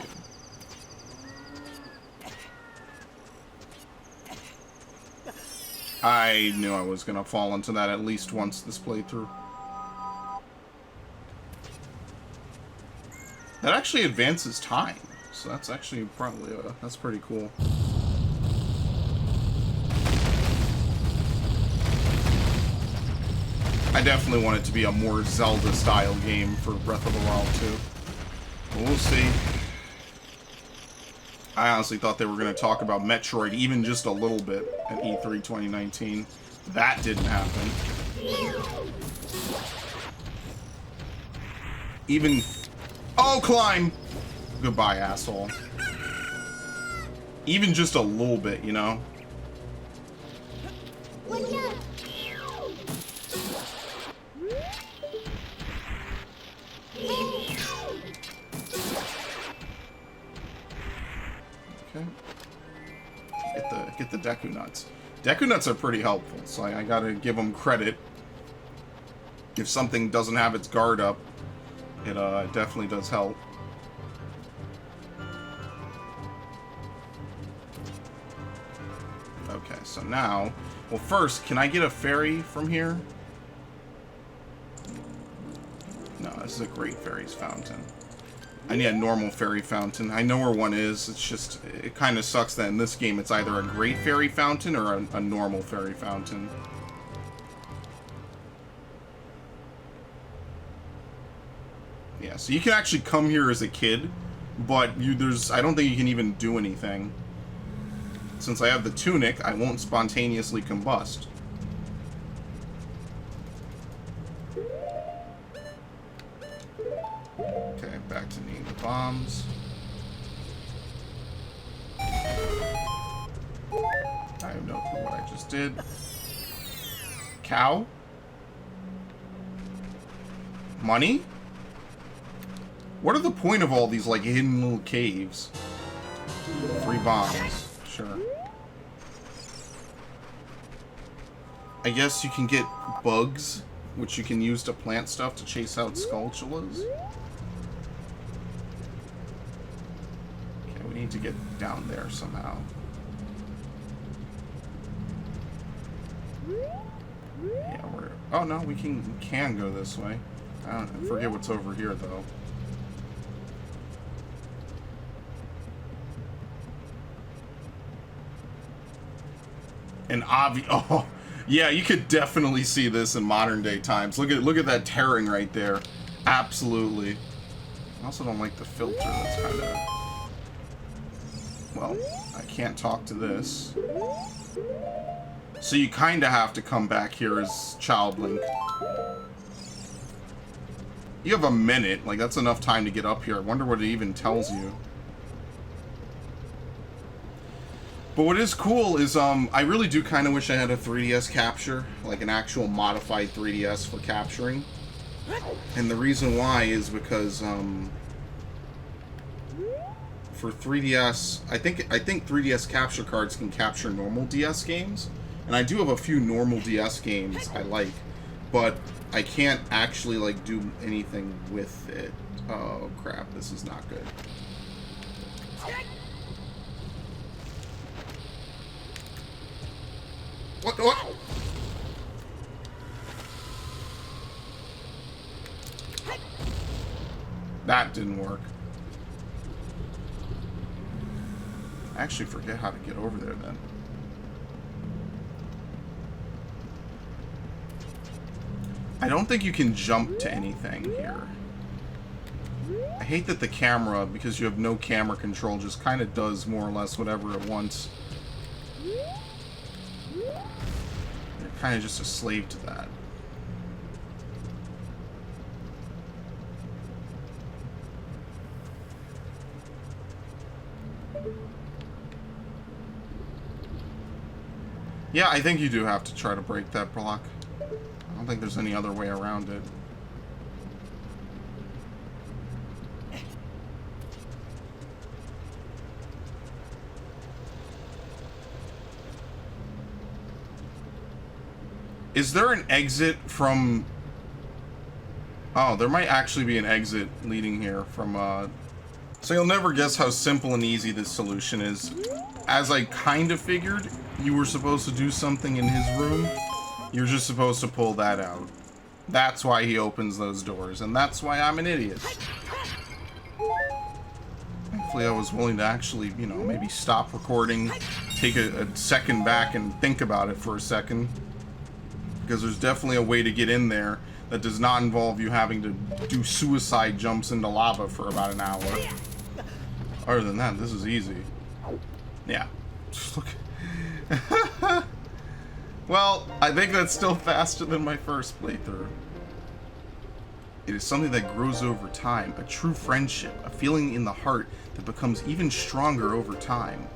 I knew I was gonna fall into that at least once this playthrough. That actually advances time, so that's actually probably, that's pretty cool. I definitely want it to be a more Zelda-style game for Breath of the Wild 2. But we'll see. I honestly thought they were going to talk about Metroid even just a little bit at E3 2019. That didn't happen. Even... Oh, climb! Goodbye, asshole. Even just a little bit, you know? Okay. Get the Deku Nuts. Deku Nuts are pretty helpful, so I gotta give them credit. If something doesn't have its guard up, it definitely does help. Okay, so now... Well, first, can I get a fairy from here? No, this is a Great Fairies Fountain. I need a normal fairy fountain. I know where one is. It's just... It kind of sucks that in this game it's either a Great Fairy Fountain or a normal fairy fountain. Yeah, so you can actually come here as a kid, but I don't think you can even do anything. Since I have the tunic, I won't spontaneously combust. Okay, back to needing the bombs. I have no clue what I just did. Cow? Money? What are the point of all these, like, hidden little caves? 3 bombs. Sure. I guess you can get bugs, which you can use to plant stuff to chase out skulltulas. Okay, we need to get down there somehow. Yeah, we're... Oh, no, we can go this way. I forget what's over here, though. An obvious... Oh, yeah, you could definitely see this in modern day times. Look at that tearing right there. Absolutely. I also don't like the filter. That's kind of... Well, I can't talk to this. So you kind of have to come back here as Child Link. You have a minute. Like, that's enough time to get up here. I wonder what it even tells you. But what is cool is, I really do kind of wish I had a 3DS capture, like an actual modified 3DS for capturing. And the reason why is because, for 3DS, I think 3DS capture cards can capture normal DS games. And I do have a few normal DS games I like, but I can't actually, like, do anything with it. Oh, crap, this is not good. What? That didn't work. I actually forget how to get over there then. I don't think you can jump to anything here. I hate that the camera, because you have no camera control, just kind of does more or less whatever it wants. You're kind of just a slave to that. Yeah, I think you do have to try to break that block. I don't think there's any other way around it. Is there an exit from... Oh, there might actually be an exit leading here from, So you'll never guess how simple and easy this solution is. As I kind of figured, you were supposed to do something in his room. You're just supposed to pull that out. That's why he opens those doors, and that's why I'm an idiot. Thankfully, I was willing to actually, you know, maybe stop recording, take a second back and think about it for a second. Because there's definitely a way to get in there that does not involve you having to do suicide jumps into lava for about an hour. Other than that, this is easy. Yeah. Just look. Well, I think that's still faster than my first playthrough. It is something that grows over time, a true friendship, a feeling in the heart that becomes even stronger over time.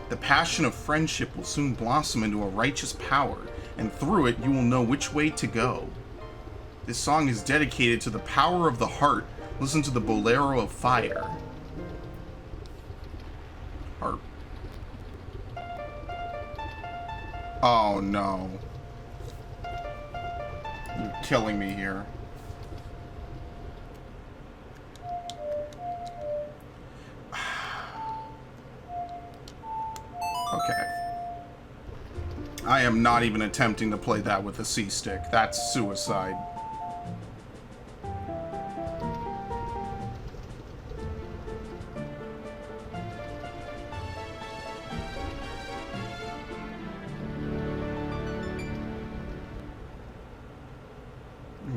The passion of friendship will soon blossom into a righteous power, and through it you will know which way to go. This song is dedicated to the power of the heart. Listen to the Bolero of Fire. Heart. Oh no. You're killing me here. Okay. I am not even attempting to play that with a C-stick. That's suicide.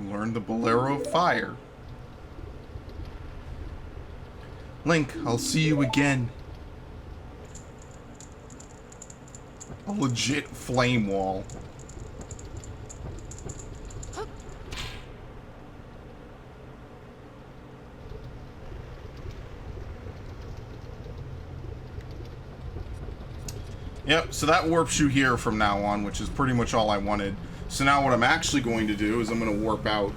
Learn the Bolero of Fire. Link, I'll see you again. A legit flame wall. Yep, so that warps you here from now on, which is pretty much all I wanted. So now what I'm actually going to do is I'm going to warp out.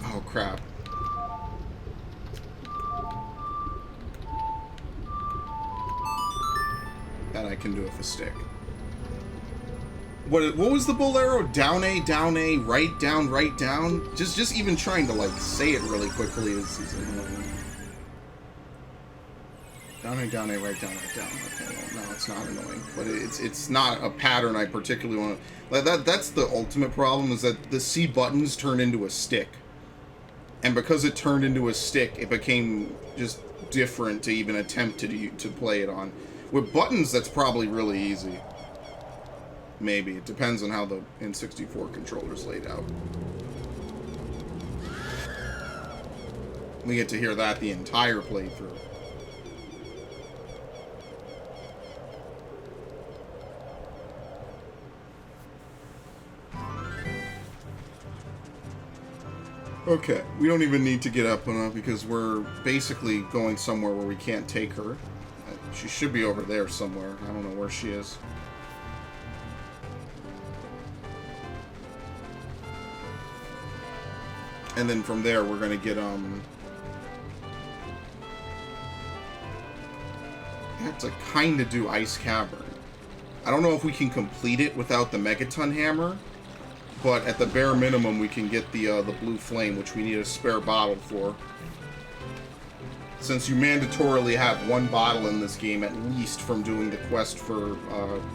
Oh, crap. That I can do with a stick. What was the Bolero? Down A, right down. Just even trying to, like, say it really quickly is annoying. Down A, right down. Okay, well, no, it's not annoying. But it's not a pattern I particularly want to... That's the ultimate problem, is that the C buttons turn into a stick. And because it turned into a stick, it became just different to even attempt to play it on. With buttons, that's probably really easy. Maybe. It depends on how the N64 controller's laid out. We get to hear that the entire playthrough. Okay, we don't even need to get up on her because we're basically going somewhere where we can't take her. She should be over there somewhere. I don't know where she is. And then from there, we're gonna get, I have to kind of do Ice Cavern. I don't know if we can complete it without the Megaton Hammer, but at the bare minimum, we can get the Blue Flame, which we need a spare bottle for. Since you mandatorily have one bottle in this game, at least, from doing the quest for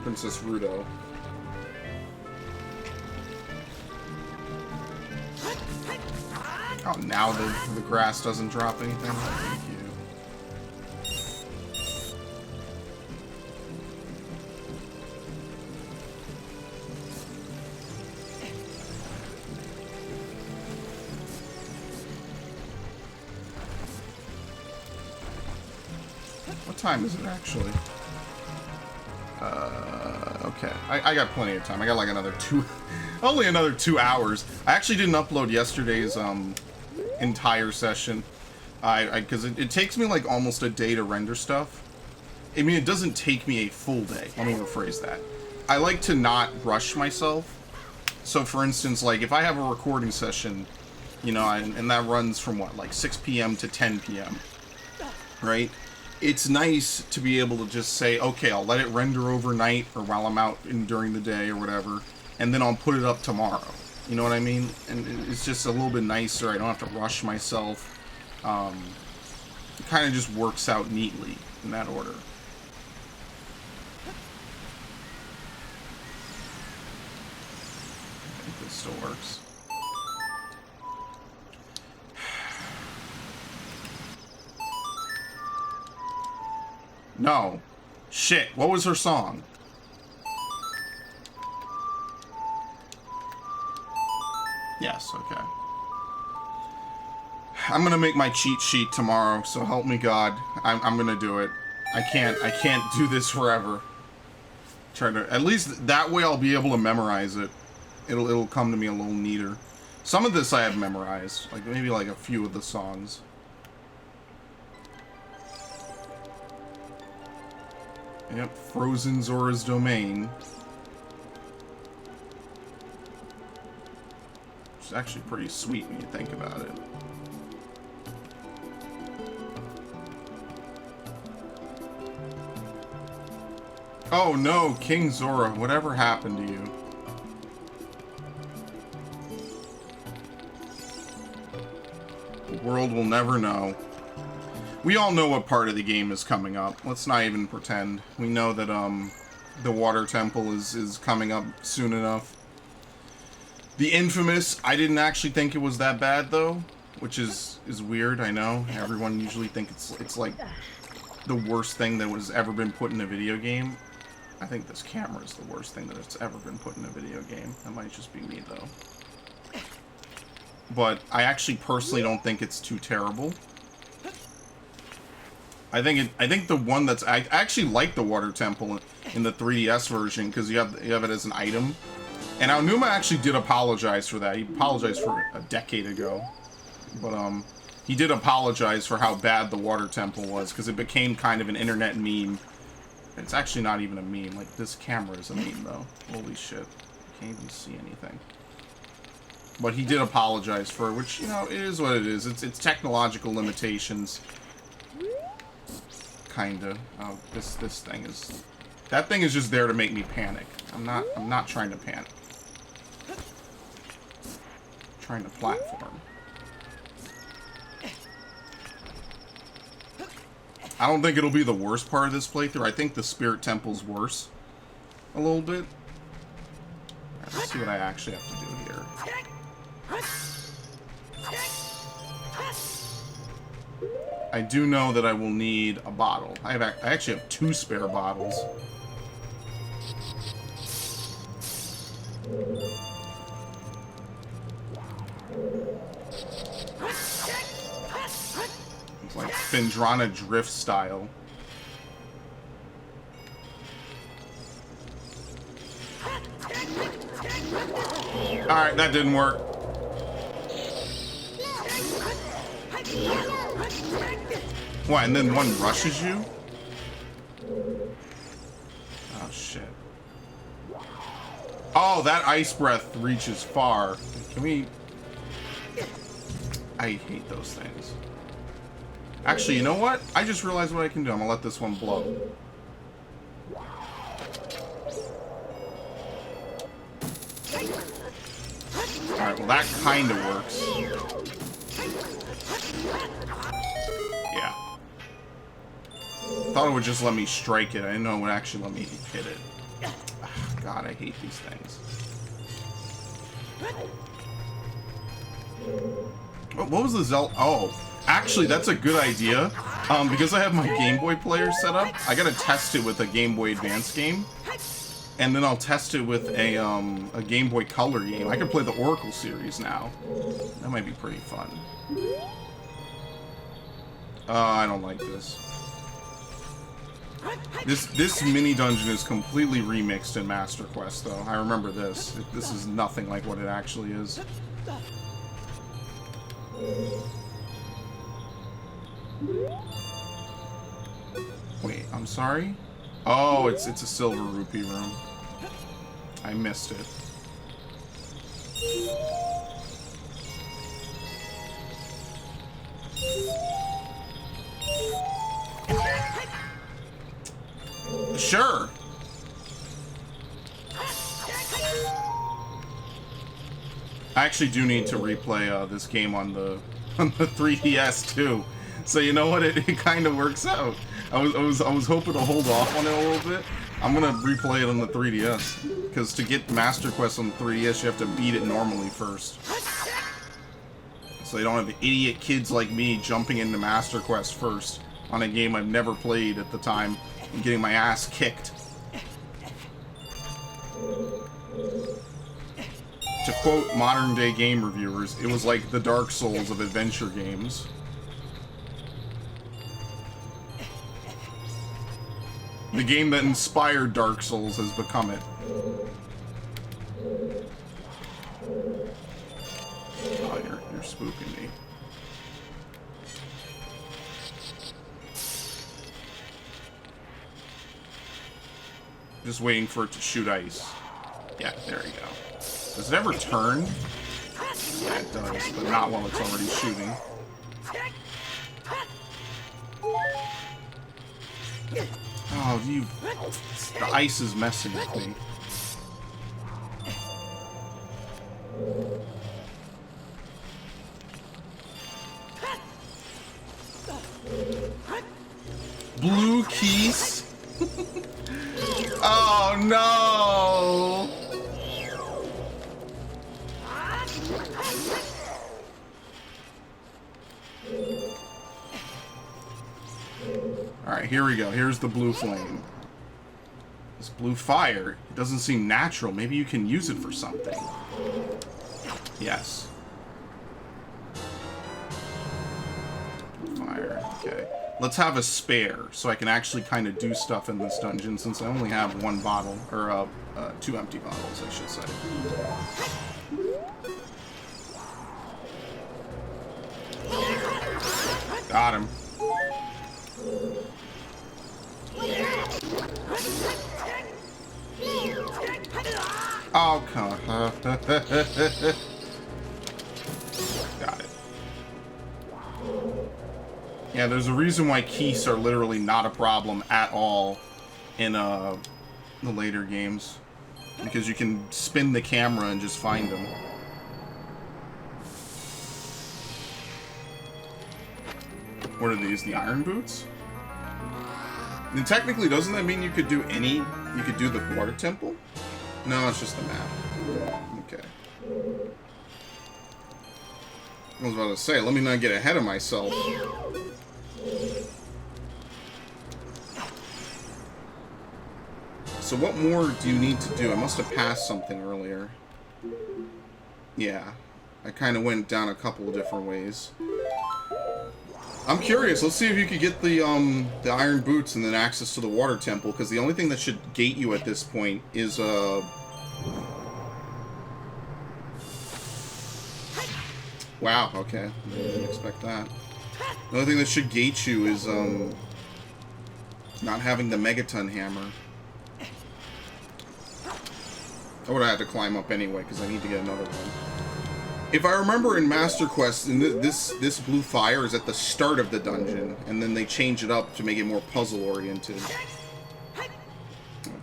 Princess Ruto. Oh, now the grass doesn't drop anything? Thank you. What time is it, actually? Okay. I got plenty of time. I got like another only another 2 hours. I actually didn't upload yesterday's, entire session. Because it takes me like almost a day to render stuff. I mean, it doesn't take me a full day. Let me rephrase that. I like to not rush myself. So for instance, like if I have a recording session, you know, and that runs from what, like 6 p.m. to 10 p.m., right? It's nice to be able to just say, okay, I'll let it render overnight or while I'm out during the day or whatever, and then I'll put it up tomorrow. You know what I mean? And it's just a little bit nicer. I don't have to rush myself. It kind of just works out neatly in that order. I think this still works. No. Shit. What was her song? Yes, okay. I'm gonna make my cheat sheet tomorrow, so help me God. I'm gonna do it. I can't do this forever. Try to, at least that way I'll be able to memorize it. It'll come to me a little neater. Some of this I have memorized, like maybe like a few of the songs. Yep, Frozen Zora's Domain. It's actually pretty sweet when you think about it. Oh no, King Zora, whatever happened to you? The world will never know. We all know what part of the game is coming up. Let's not even pretend. We know that the Water Temple is coming up soon enough. The infamous, I didn't actually think it was that bad though, which is weird, I know. Everyone usually thinks it's like the worst thing that was ever been put in a video game. I think this camera is the worst thing that it's ever been put in a video game. That might just be me though. But I actually personally don't think it's too terrible. I think the one that's I actually like the Water Temple in the 3DS version because you have it as an item. And Aonuma actually did apologize for that. He apologized for a decade ago. But he did apologize for how bad the Water Temple was because it became kind of an internet meme. It's actually not even a meme. Like, this camera is a meme though. Holy shit. I can't even see anything. But he did apologize for it, which, you know, it is what it is. It's technological limitations. Kinda. Oh, this thing is... That thing is just there to make me panic. I'm not trying to panic. I'm trying to platform. I don't think it'll be the worst part of this playthrough. I think the Spirit Temple's worse. A little bit. Alright, let's see what I actually have to do here. I do know that I will need a bottle. I actually have 2 spare bottles. It's like Phendrana Drift style. Alright, that didn't work. What, and then one rushes you? Oh, that ice breath reaches far. Can we... I hate those things. Actually, you know what? I just realized what I can do. I'm gonna let this one blow. Alright, well that kind of works. Yeah. Thought it would just let me strike it. I didn't know it would actually let me hit it. God, I hate these things. What was the Zelda? Oh, actually, that's a good idea. Because I have my Game Boy player set up, I gotta test it with a Game Boy Advance game. And then I'll test it with a Game Boy Color game. I can play the Oracle series now. That might be pretty fun. I don't like this. This mini dungeon is completely remixed in Master Quest, though. I remember this. This is nothing like what it actually is. Wait, I'm sorry? Oh, it's a silver rupee room. I missed it. Sure. I actually do need to replay this game on the 3DS too. So you know what? It kind of works out. I was hoping to hold off on it a little bit. I'm gonna replay it on the 3DS because to get Master Quest on the 3DS, you have to beat it normally first. So you don't have idiot kids like me jumping into Master Quest first on a game I've never played at the time and getting my ass kicked. To quote modern-day game reviewers, it was like the Dark Souls of adventure games. The game that inspired Dark Souls has become it. Oh, you're spooking me. Just waiting for it to shoot ice. Yeah, there you go. Does it ever turn? Yeah, it does, but not while it's already shooting. Oh, you... The ice is messing with me. Blue keys? Oh, no! Alright, here we go. Here's the blue flame. This blue fire, it doesn't seem natural. Maybe you can use it for something. Yes. Fire, okay. Let's have a spare, so I can actually kind of do stuff in this dungeon, since I only have one bottle, or 2 empty bottles, I should say. Got him. Oh, come on. Got it. Yeah, there's a reason why keys are literally not a problem at all in the later games. Because you can spin the camera and just find them. What are these? The iron boots? And technically, doesn't that mean you could do you could do the water temple? No, it's just the map. Okay. I was about to say, let me not get ahead of myself. So what more do you need to do? I must have passed something earlier. Yeah. I kind of went down a couple of different ways. I'm curious. Let's see if you could get the iron boots and then access to the water temple, because the only thing that should gate you at this point is wow, okay. I didn't expect that. The only thing that should gate you is not having the megaton hammer. I would have had to climb up anyway, because I need to get another one. If I remember in Master Quest, this blue fire is at the start of the dungeon, and then they change it up to make it more puzzle-oriented. Oh,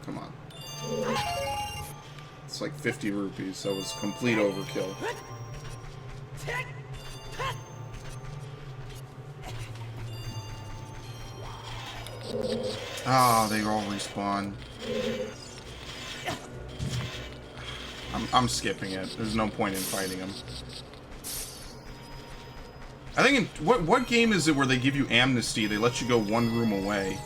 come on. It's like 50 rupees, so it's complete overkill. Ah, they all respawn. I'm skipping it. There's no point in fighting them. I think in what game is it where they give you amnesty? They let you go one room away.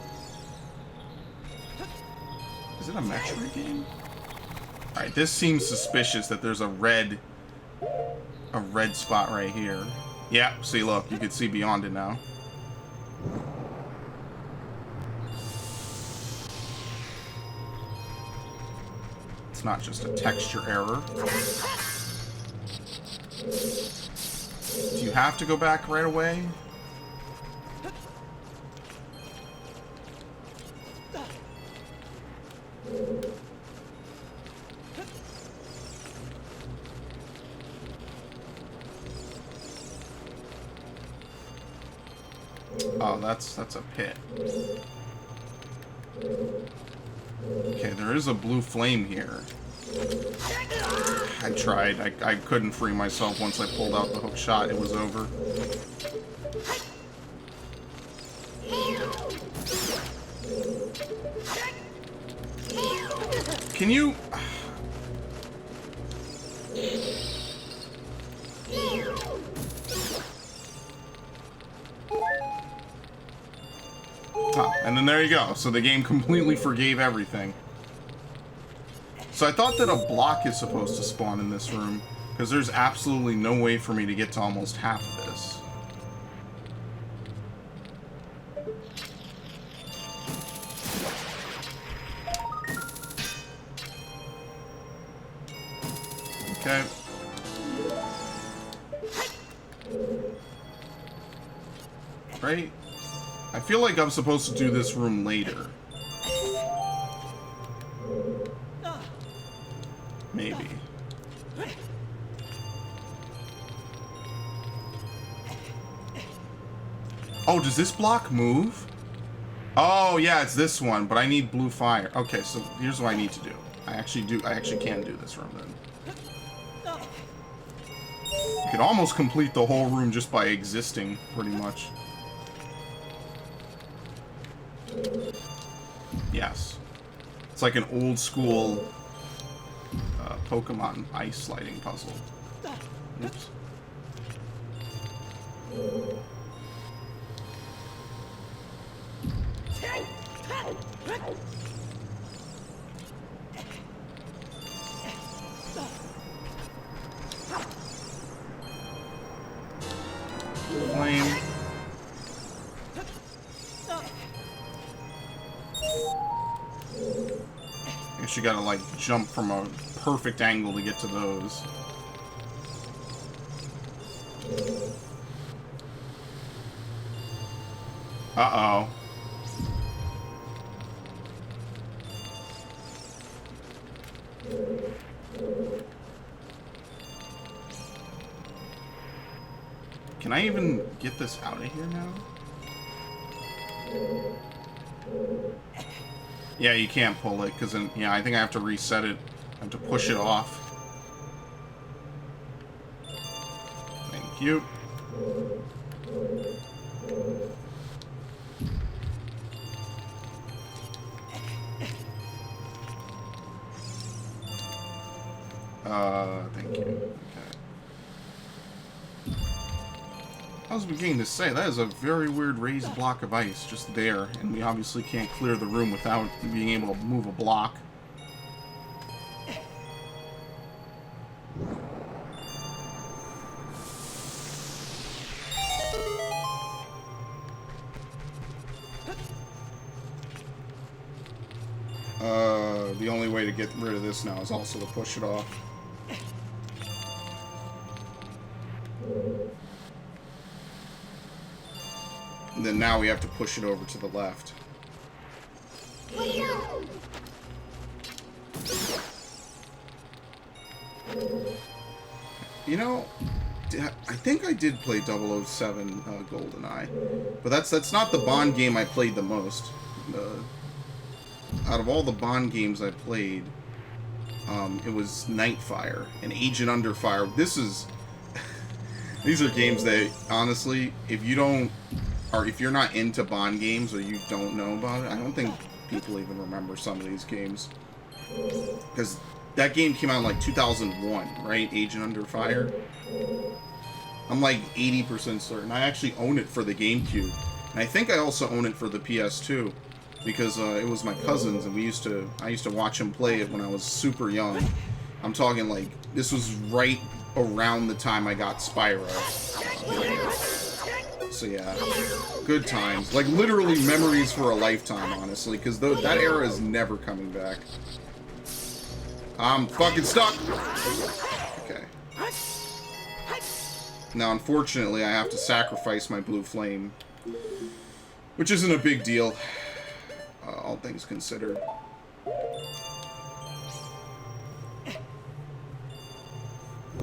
Is it a Metroid game? Alright, this seems suspicious that there's a red spot right here. Yeah, see, look, you can see beyond it now. It's not just a texture error. Do you have to go back right away? Oh, that's a pit. Okay, there is a blue flame here. I tried. I couldn't free myself once I pulled out the hook shot. It was over. Can you... Ah, and then there you go. So the game completely forgave everything. So I thought that a block is supposed to spawn in this room, because there's absolutely no way for me to get to almost half of this. Okay. Right? I feel like I'm supposed to do this room later. Maybe. Oh, does this block move? Oh, yeah, it's this one, but I need blue fire. Okay, so here's what I need to do. I actually can do this room then. You could almost complete the whole room just by existing, pretty much. Yes. It's like an old school Pokemon ice sliding puzzle. Oops. Flame. I guess you gotta like jump from a perfect angle to get to those. Uh-oh. Can I even get this out of here now? Yeah, you can't pull it, because then, yeah, I think I have to reset it. I have to push it off. Thank you. Thank you. Okay. I was beginning to say, that is a very weird raised block of ice just there, and we obviously can't clear the room without being able to move a block. The only way to get rid of this now is also to push it off. And then now we have to push it over to the left. You know, I think I did play 007 GoldenEye, but that's not the Bond game I played the most. Out of all the Bond games I played, it was Nightfire and Agent Under Fire. This is these are games that honestly, if you're not into Bond games or you don't know about it, I don't think people even remember some of these games, because that game came out in like 2001, right? Agent Under Fire. I'm like 80% certain. I actually own it for the GameCube, and I think I also own it for the PS2, because it was my cousin's, and I used to watch him play it when I was super young. I'm talking like this was right around the time I got Spyro. So yeah, good times. Like literally memories for a lifetime, honestly, because that era is never coming back. I'm fucking stuck. Okay. Now, unfortunately, I have to sacrifice my blue flame, which isn't a big deal, all things considered.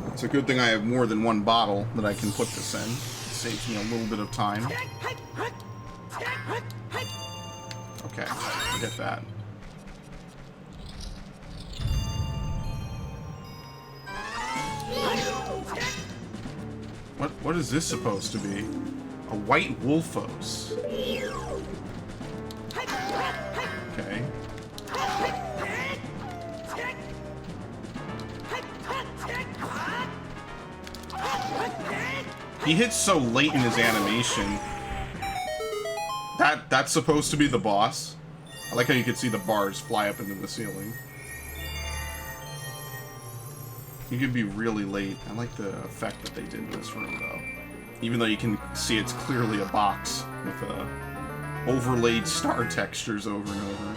It's a good thing I have more than one bottle that I can put this in. It saves me a little bit of time. Okay, get that. What is this supposed to be? A white wolfos. Okay. He hits so late in his animation. That's supposed to be the boss. I like how you can see the bars fly up into the ceiling. You can be really late. I like the effect that they did in this room, though. Even though you can see it's clearly a box with overlaid star textures over and over.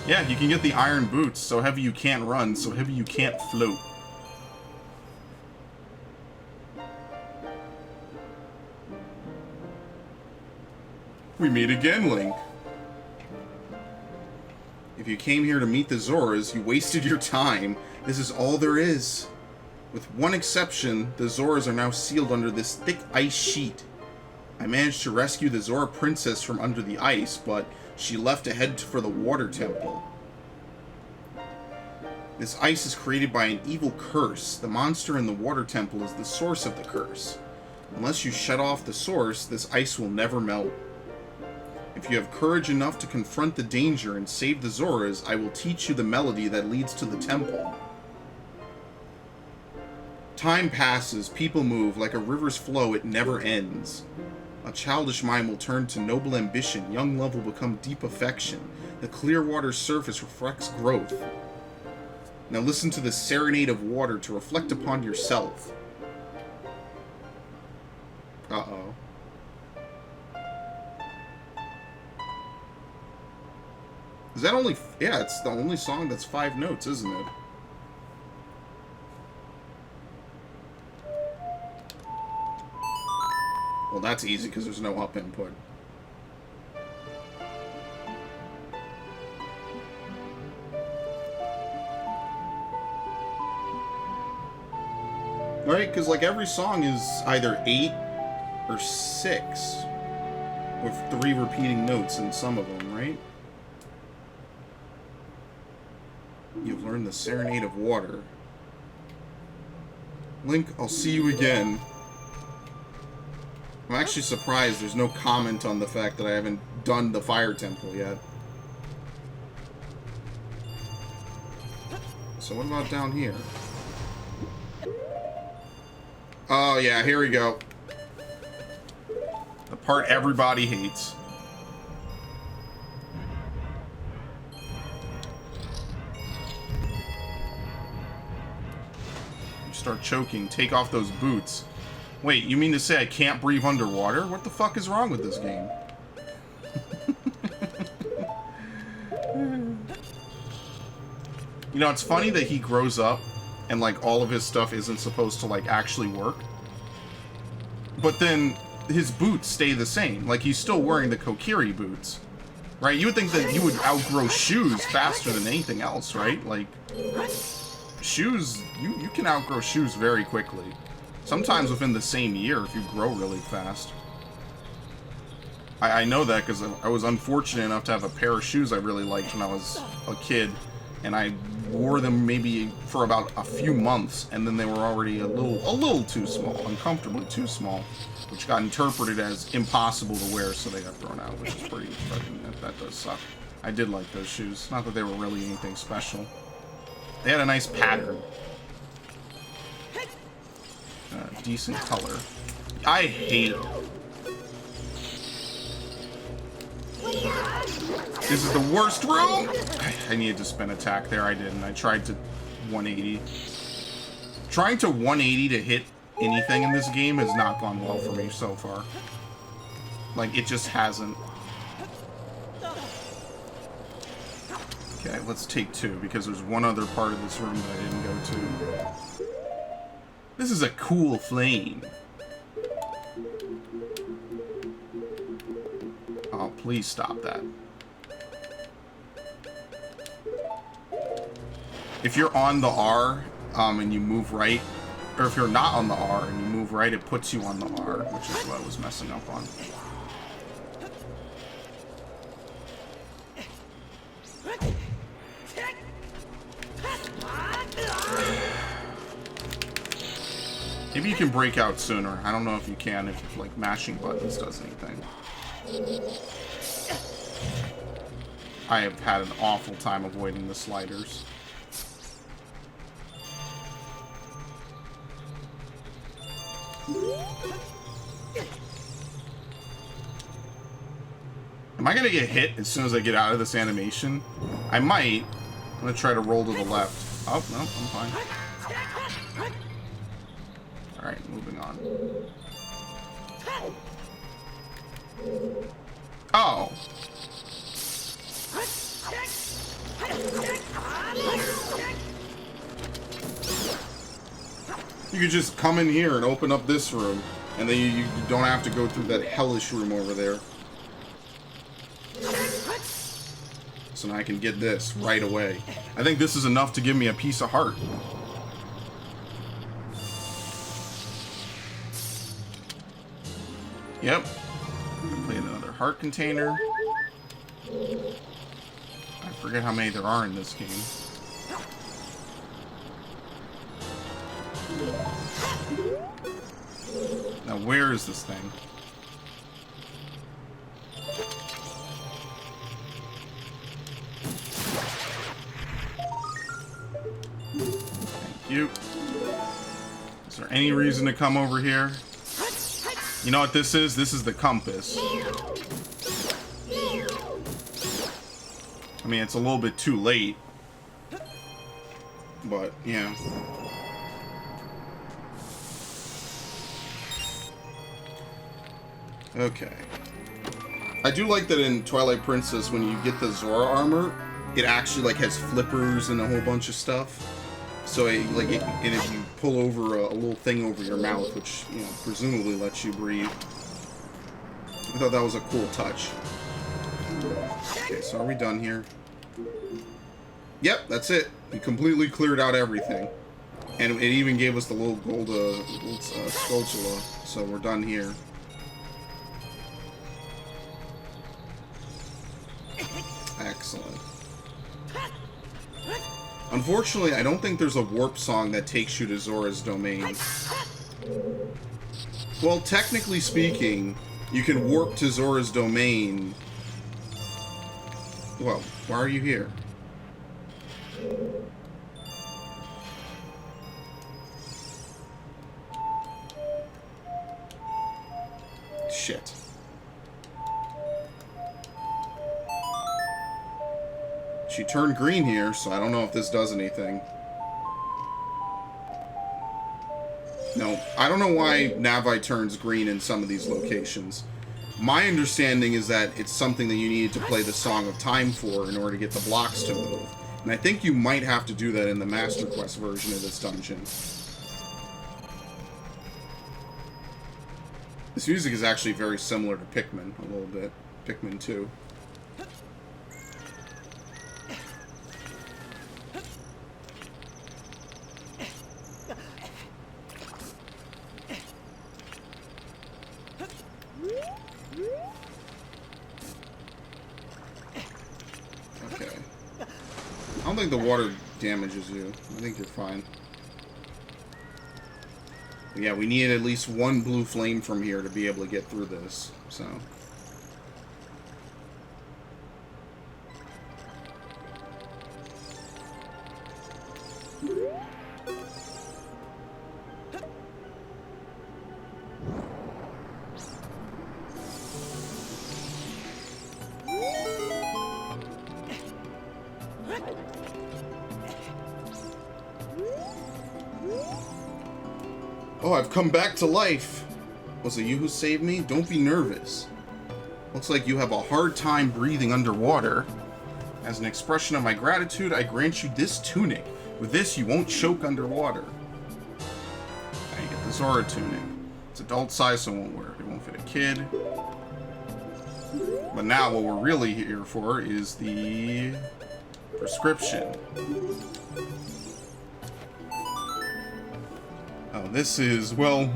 Yeah, you can get the iron boots. So heavy you can't run, so heavy you can't float. We meet again, Link. If you came here to meet the Zoras, you wasted your time. This is all there is. With one exception, the Zoras are now sealed under this thick ice sheet. I managed to rescue the Zora princess from under the ice, but she left to head for the water temple. This ice is created by an evil curse. The monster in the water temple is the source of the curse. Unless you shut off the source, this ice will never melt. If you have courage enough to confront the danger and save the Zoras, I will teach you the melody that leads to the temple. Time passes, people move, like a river's flow, it never ends. A childish mind will turn to noble ambition, young love will become deep affection. The clear water's surface reflects growth. Now listen to the serenade of water to reflect upon yourself. Uh-oh. Is that only... Yeah, it's the only song that's 5 notes, isn't it? Well, that's easy because there's no up input. Right? Because, like, every song is either 8 or 6. With 3 repeating notes in some of them, right? You've learned the Serenade of Water. Link, I'll see you again. I'm actually surprised there's no comment on the fact that I haven't done the Fire Temple yet. So what about down here? Oh yeah, here we go. The part everybody hates. You start choking, take off those boots. Wait, you mean to say I can't breathe underwater? What the fuck is wrong with this game? You know, it's funny that he grows up and, like, all of his stuff isn't supposed to, like, actually work. But then his boots stay the same. Like, he's still wearing the Kokiri boots. Right? You would think that you would outgrow shoes faster than anything else, right? Like, shoes, you can outgrow shoes very quickly. Sometimes within the same year if you grow really fast. I know that because I was unfortunate enough to have a pair of shoes I really liked when I was a kid, and I wore them maybe for about a few months, and then they were already a little too small, uncomfortably too small, which got interpreted as impossible to wear, so they got thrown out, which is pretty fucking, that does suck. I did like those shoes. Not that they were really anything special. They had a nice pattern. Decent color. I hate it. This is the worst room! I needed to spin attack there. I didn't. I tried to 180. Trying to 180 to hit anything in this game has not gone well for me so far. Like, it just hasn't. Okay, let's take two, because there's one other part of this room that I didn't go to. This is a cool flame. Oh, please stop that. If you're on the R, and you move right, or if you're not on the R and you move right, it puts you on the R, which is what I was messing up on. Maybe you can break out sooner. I don't know if you can, if like mashing buttons does anything. I have had an awful time avoiding the sliders. Am I gonna get hit as soon as I get out of this animation? I might. I'm gonna try to roll to the left. Oh, no, I'm fine. Alright, moving on. Oh! You could just come in here and open up this room, and then you don't have to go through that hellish room over there. So now I can get this right away. I think this is enough to give me a piece of heart. Yep. Complete another heart container. I forget how many there are in this game. Now where is this thing? Thank you. Is there any reason to come over here? You know what this is? This is the compass. I mean, it's a little bit too late. But, yeah. Okay. I do like that in Twilight Princess, when you get the Zora armor, it actually, like, has flippers and a whole bunch of stuff. So, and if you pull over a little thing over your mouth, which, you know, presumably lets you breathe. I thought that was a cool touch. Okay, so are we done here? Yep, that's it. We completely cleared out everything. And it even gave us the little gold spatula, so we're done here. Excellent. Unfortunately, I don't think there's a warp song that takes you to Zora's domain. Well, technically speaking, you can warp to Zora's domain. Well, why are you here? Shit. She turned green here, so I don't know if this does anything. No, I don't know why Navi turns green in some of these locations. My understanding is that it's something that you needed to play the Song of Time for in order to get the blocks to move. And I think you might have to do that in the Master Quest version of this dungeon. This music is actually very similar to Pikmin, a little bit. Pikmin 2. don't think the water damages you. I think you're fine. But yeah, we need at least one blue flame from here to be able to get through this, so... Oh, I've come back to life. Was it you who saved me? Don't be nervous. Looks like you have a hard time breathing underwater. As an expression of my gratitude, I grant you this tunic. With this, you won't choke underwater. Now you get the Zora tunic. It's adult size, so it won't work. It won't fit a kid. But now what we're really here for is the prescription. Oh, this is, well,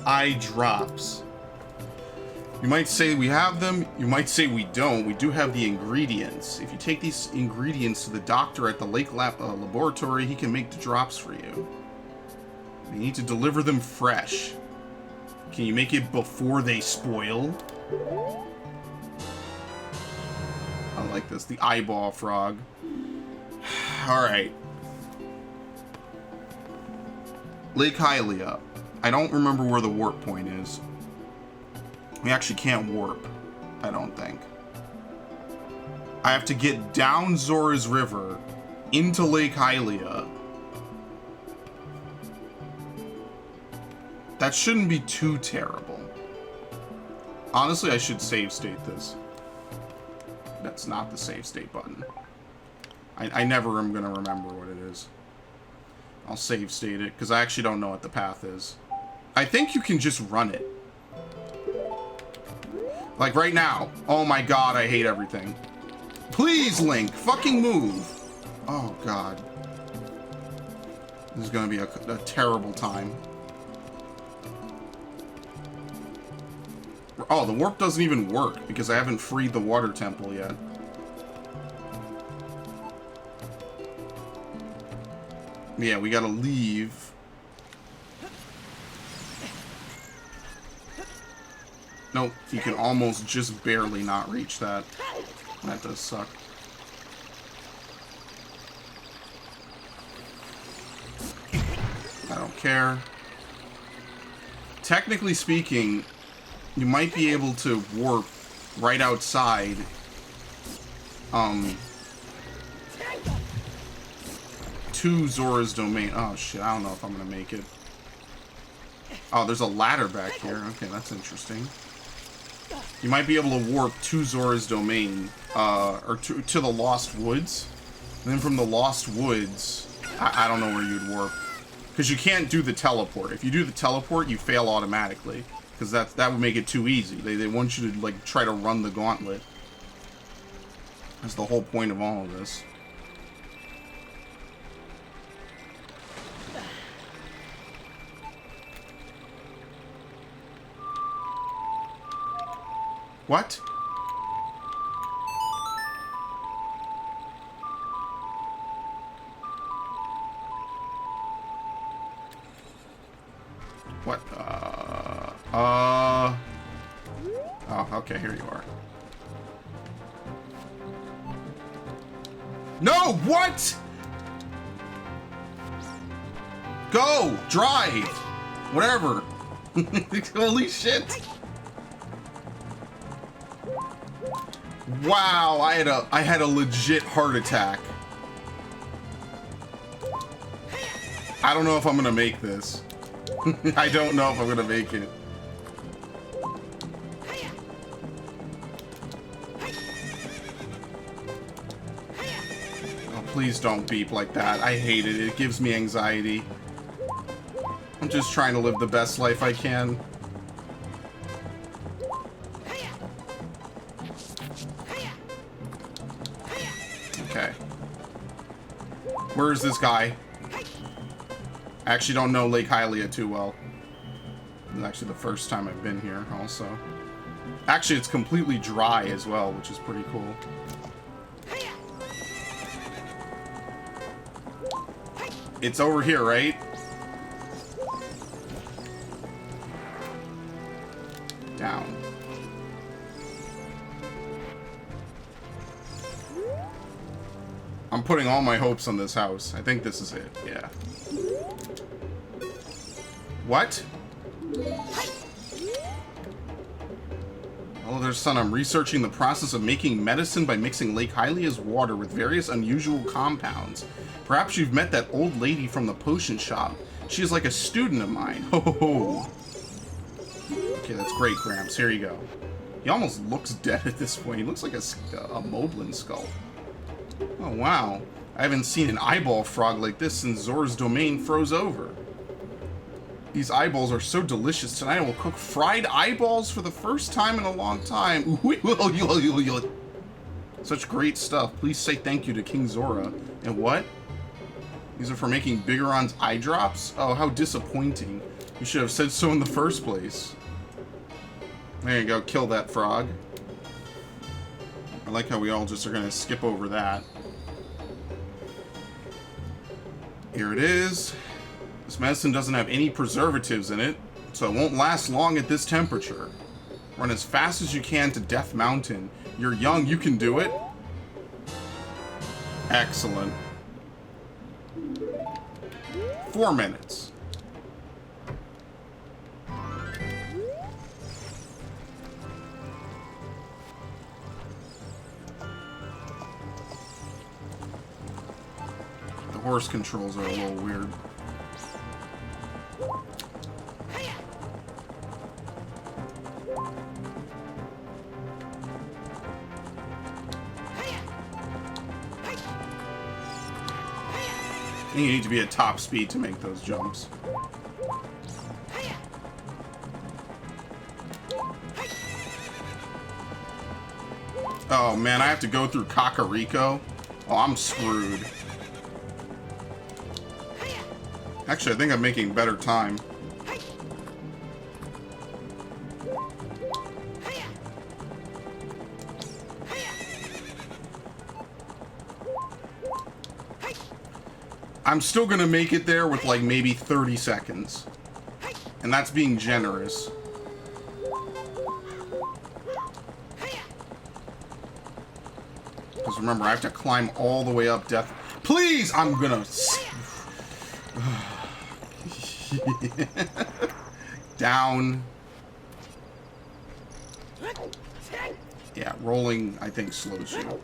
eye drops. You might say we have them, you might say we don't. We do have the ingredients. If you take these ingredients to the doctor at the Lake Laboratory, he can make the drops for you. You need to deliver them fresh. Can you make it before they spoil? I like this, the eyeball frog. Alright. Lake Hylia. I don't remember where the warp point is. We actually can't warp, I don't think. I have to get down Zora's River into Lake Hylia. That shouldn't be too terrible. Honestly, I should save state this. That's not the save state button. I never am going to remember what it is. I'll save state it, because I actually don't know what the path is. I think you can just run it. Like right now. Oh my god, I hate everything. Please, Link, fucking move. Oh god. This is going to be a terrible time. Oh, the warp doesn't even work, because I haven't freed the water temple yet. Yeah, we gotta leave. Nope, you can almost just barely not reach that. That does suck. I don't care. Technically speaking, you might be able to warp right outside. To Zora's domain. Oh shit, I don't know if I'm gonna make it. Oh, there's a ladder back here. Okay, that's interesting. You might be able to warp to Zora's domain, or to the Lost Woods. And then from the Lost Woods, I don't know where you'd warp. Because you can't do the teleport. If you do the teleport, you fail automatically. Because that would make it too easy. They want you to, like, try to run the gauntlet. That's the whole point of all of this. What? What? Oh, okay, here you are. No, what? Go, drive, whatever. Holy shit. Wow, I had a legit heart attack. I don't know if I'm gonna make this. I don't know if I'm gonna make it. Oh, please don't beep like that. I hate it. It gives me anxiety. I'm just trying to live the best life I can. Okay. Where is this guy? I actually don't know Lake Hylia too well. This is actually the first time I've been here, also. Actually, it's completely dry as well, which is pretty cool. It's over here, right? Down. I'm putting all my hopes on this house. I think this is it. Yeah. What? Hello there, son. I'm researching the process of making medicine by mixing Lake Hylia's water with various unusual compounds. Perhaps you've met that old lady from the potion shop. She is like a student of mine. Ho ho ho. Okay, that's great, Gramps. Here you go. He almost looks dead at this point. He looks like a Moblin skull. Oh, wow. I haven't seen an eyeball frog like this since Zora's domain froze over. These eyeballs are so delicious. Tonight I will cook fried eyeballs for the first time in a long time. Such great stuff. Please say thank you to King Zora. And what? These are for making Bigoron's eye drops? Oh, how disappointing. You should have said so in the first place. There you go. Kill that frog. I like how we all just are going to skip over that. Here it is. This medicine doesn't have any preservatives in it, so it won't last long at this temperature. Run as fast as you can to Death Mountain. You're young, you can do it. Excellent. 4 minutes. The horse controls are a little weird. You need to be at top speed to make those jumps. Oh man, I have to go through Kakariko? Oh, I'm screwed. Actually, I think I'm making better time. I'm still gonna make it there with like maybe 30 seconds. And that's being generous. Because remember, I have to climb all the way up Death. Please! I'm gonna... Down. Yeah, rolling, I think, slows you.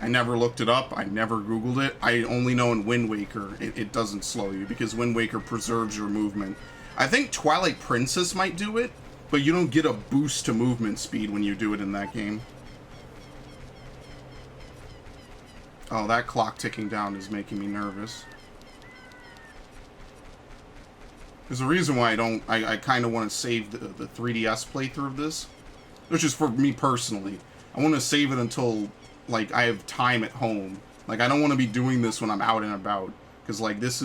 I never looked it up. I never Googled it. I only know in Wind Waker it doesn't slow you because Wind Waker preserves your movement. I think Twilight Princess might do it, but you don't get a boost to movement speed when you do it in that game. Oh, that clock ticking down is making me nervous. There's a reason why I kind of want to save the 3DS playthrough of this, which is for me personally. I want to save it until... like, I have time at home. Like, I don't want to be doing this when I'm out and about. Because, like, this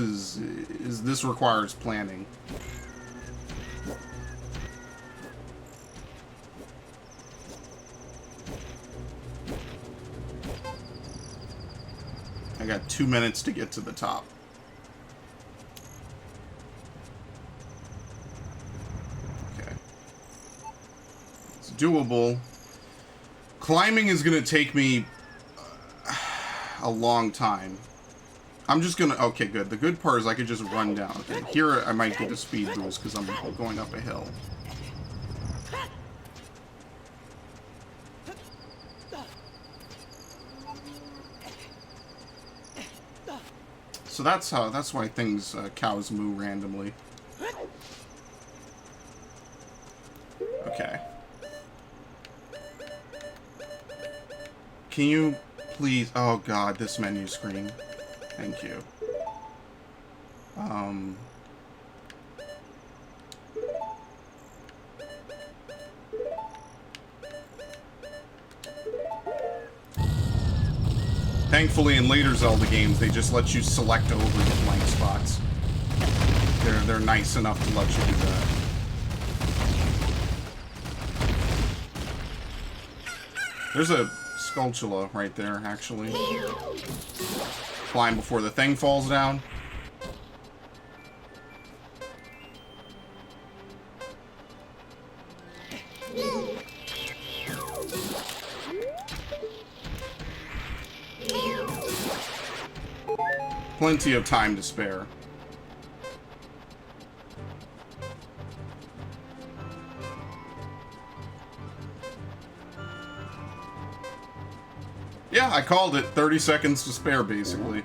requires planning. I got 2 minutes to get to the top. Okay. It's doable. Climbing is going to take me a long time. I'm just going to... okay, good. The good part is I could just run down. Okay, here I might get a speed boost because I'm going up a hill. So that's why things, cows moo randomly. Okay. Can you please... oh god, this menu screen. Thank you. Thankfully, in later Zelda games, they just let you select over the blank spots. They're nice enough to let you do that. There's a Skulltula right there, actually. Climb before the thing falls down. Plenty of time to spare. Yeah, I called it. 30 seconds to spare, basically.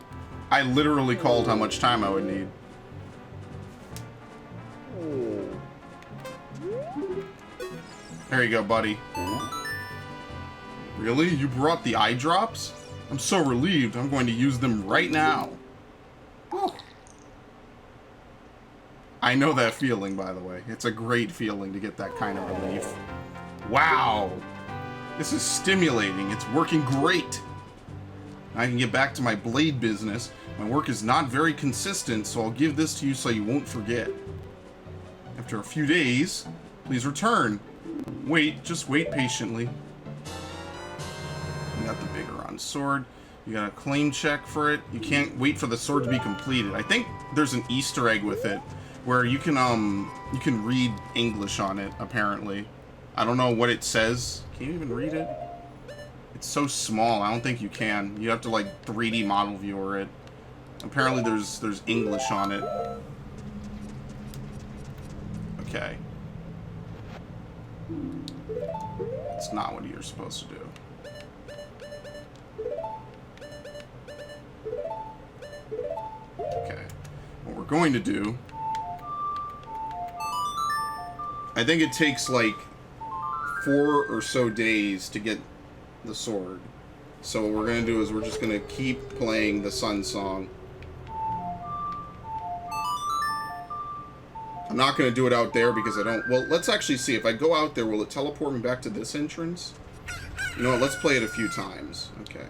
I literally called how much time I would need. There you go, buddy. Really? You brought the eye drops? I'm so relieved. I'm going to use them right now. I know that feeling, by the way. It's a great feeling to get that kind of relief. Wow! This is stimulating. It's working great. I can get back to my blade business. My work is not very consistent, so I'll give this to you so you won't forget. After a few days, please return. Wait, just wait patiently. You got the Bigoron sword. You got a claim check for it. You can't wait for the sword to be completed. I think there's an Easter egg with it where you can read English on it, apparently. I don't know what it says. Can you even read it? It's so small, I don't think you can. You have to like 3D model viewer it. Apparently there's English on it. Okay. It's not what you're supposed to do. Okay. What we're going to do... I think it takes like 4 or so days to get the sword. So what we're going to do is we're just going to keep playing the Sun Song. I'm not going to do it out there because I don't... Well, let's actually see. If I go out there, will it teleport me back to this entrance? You know what? Let's play it a few times. Okay.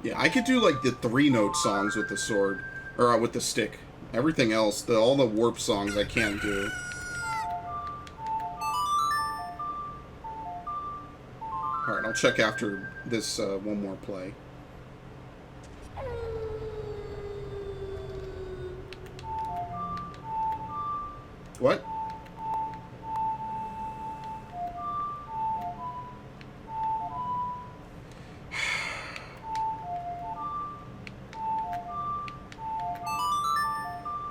Yeah, I could do like the 3-note songs with the sword, or with the stick. Everything else, all the warp songs I can't do. Alright, I'll check after this one more play. What?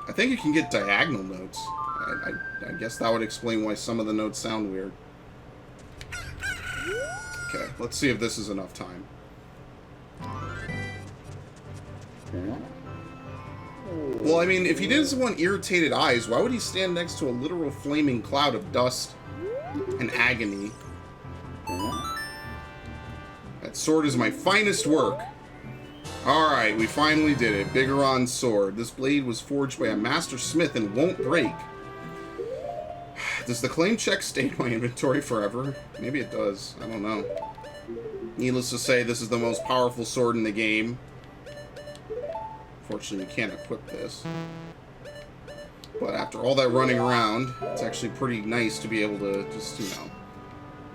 I think you can get diagonal notes. I guess that would explain why some of the notes sound weird. Okay, let's see if this is enough time. Well, I mean, if he doesn't want irritated eyes, why would he stand next to a literal flaming cloud of dust and agony? That sword is my finest work. Alright, we finally did it. Bigoron's sword. This blade was forged by a master smith and won't break. Does the claim check stay in my inventory forever? Maybe it does. I don't know. Needless to say, this is the most powerful sword in the game. Fortunately, we can't equip this. But after all that running around, it's actually pretty nice to be able to just, you know,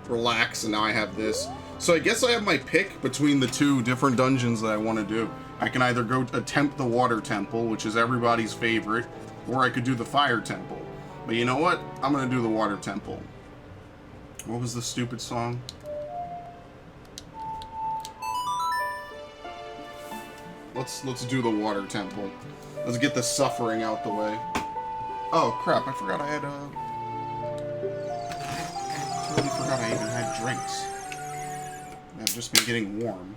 relax, and now I have this. So I guess I have my pick between the 2 different dungeons that I want to do. I can either go attempt the Water Temple, which is everybody's favorite, or I could do the Fire Temple. But you know what? I'm going to do the Water Temple. What was the stupid song? Let's do the Water Temple. Let's get the suffering out the way. Oh crap, I forgot I had totally forgot I even had drinks. I've just been getting warm.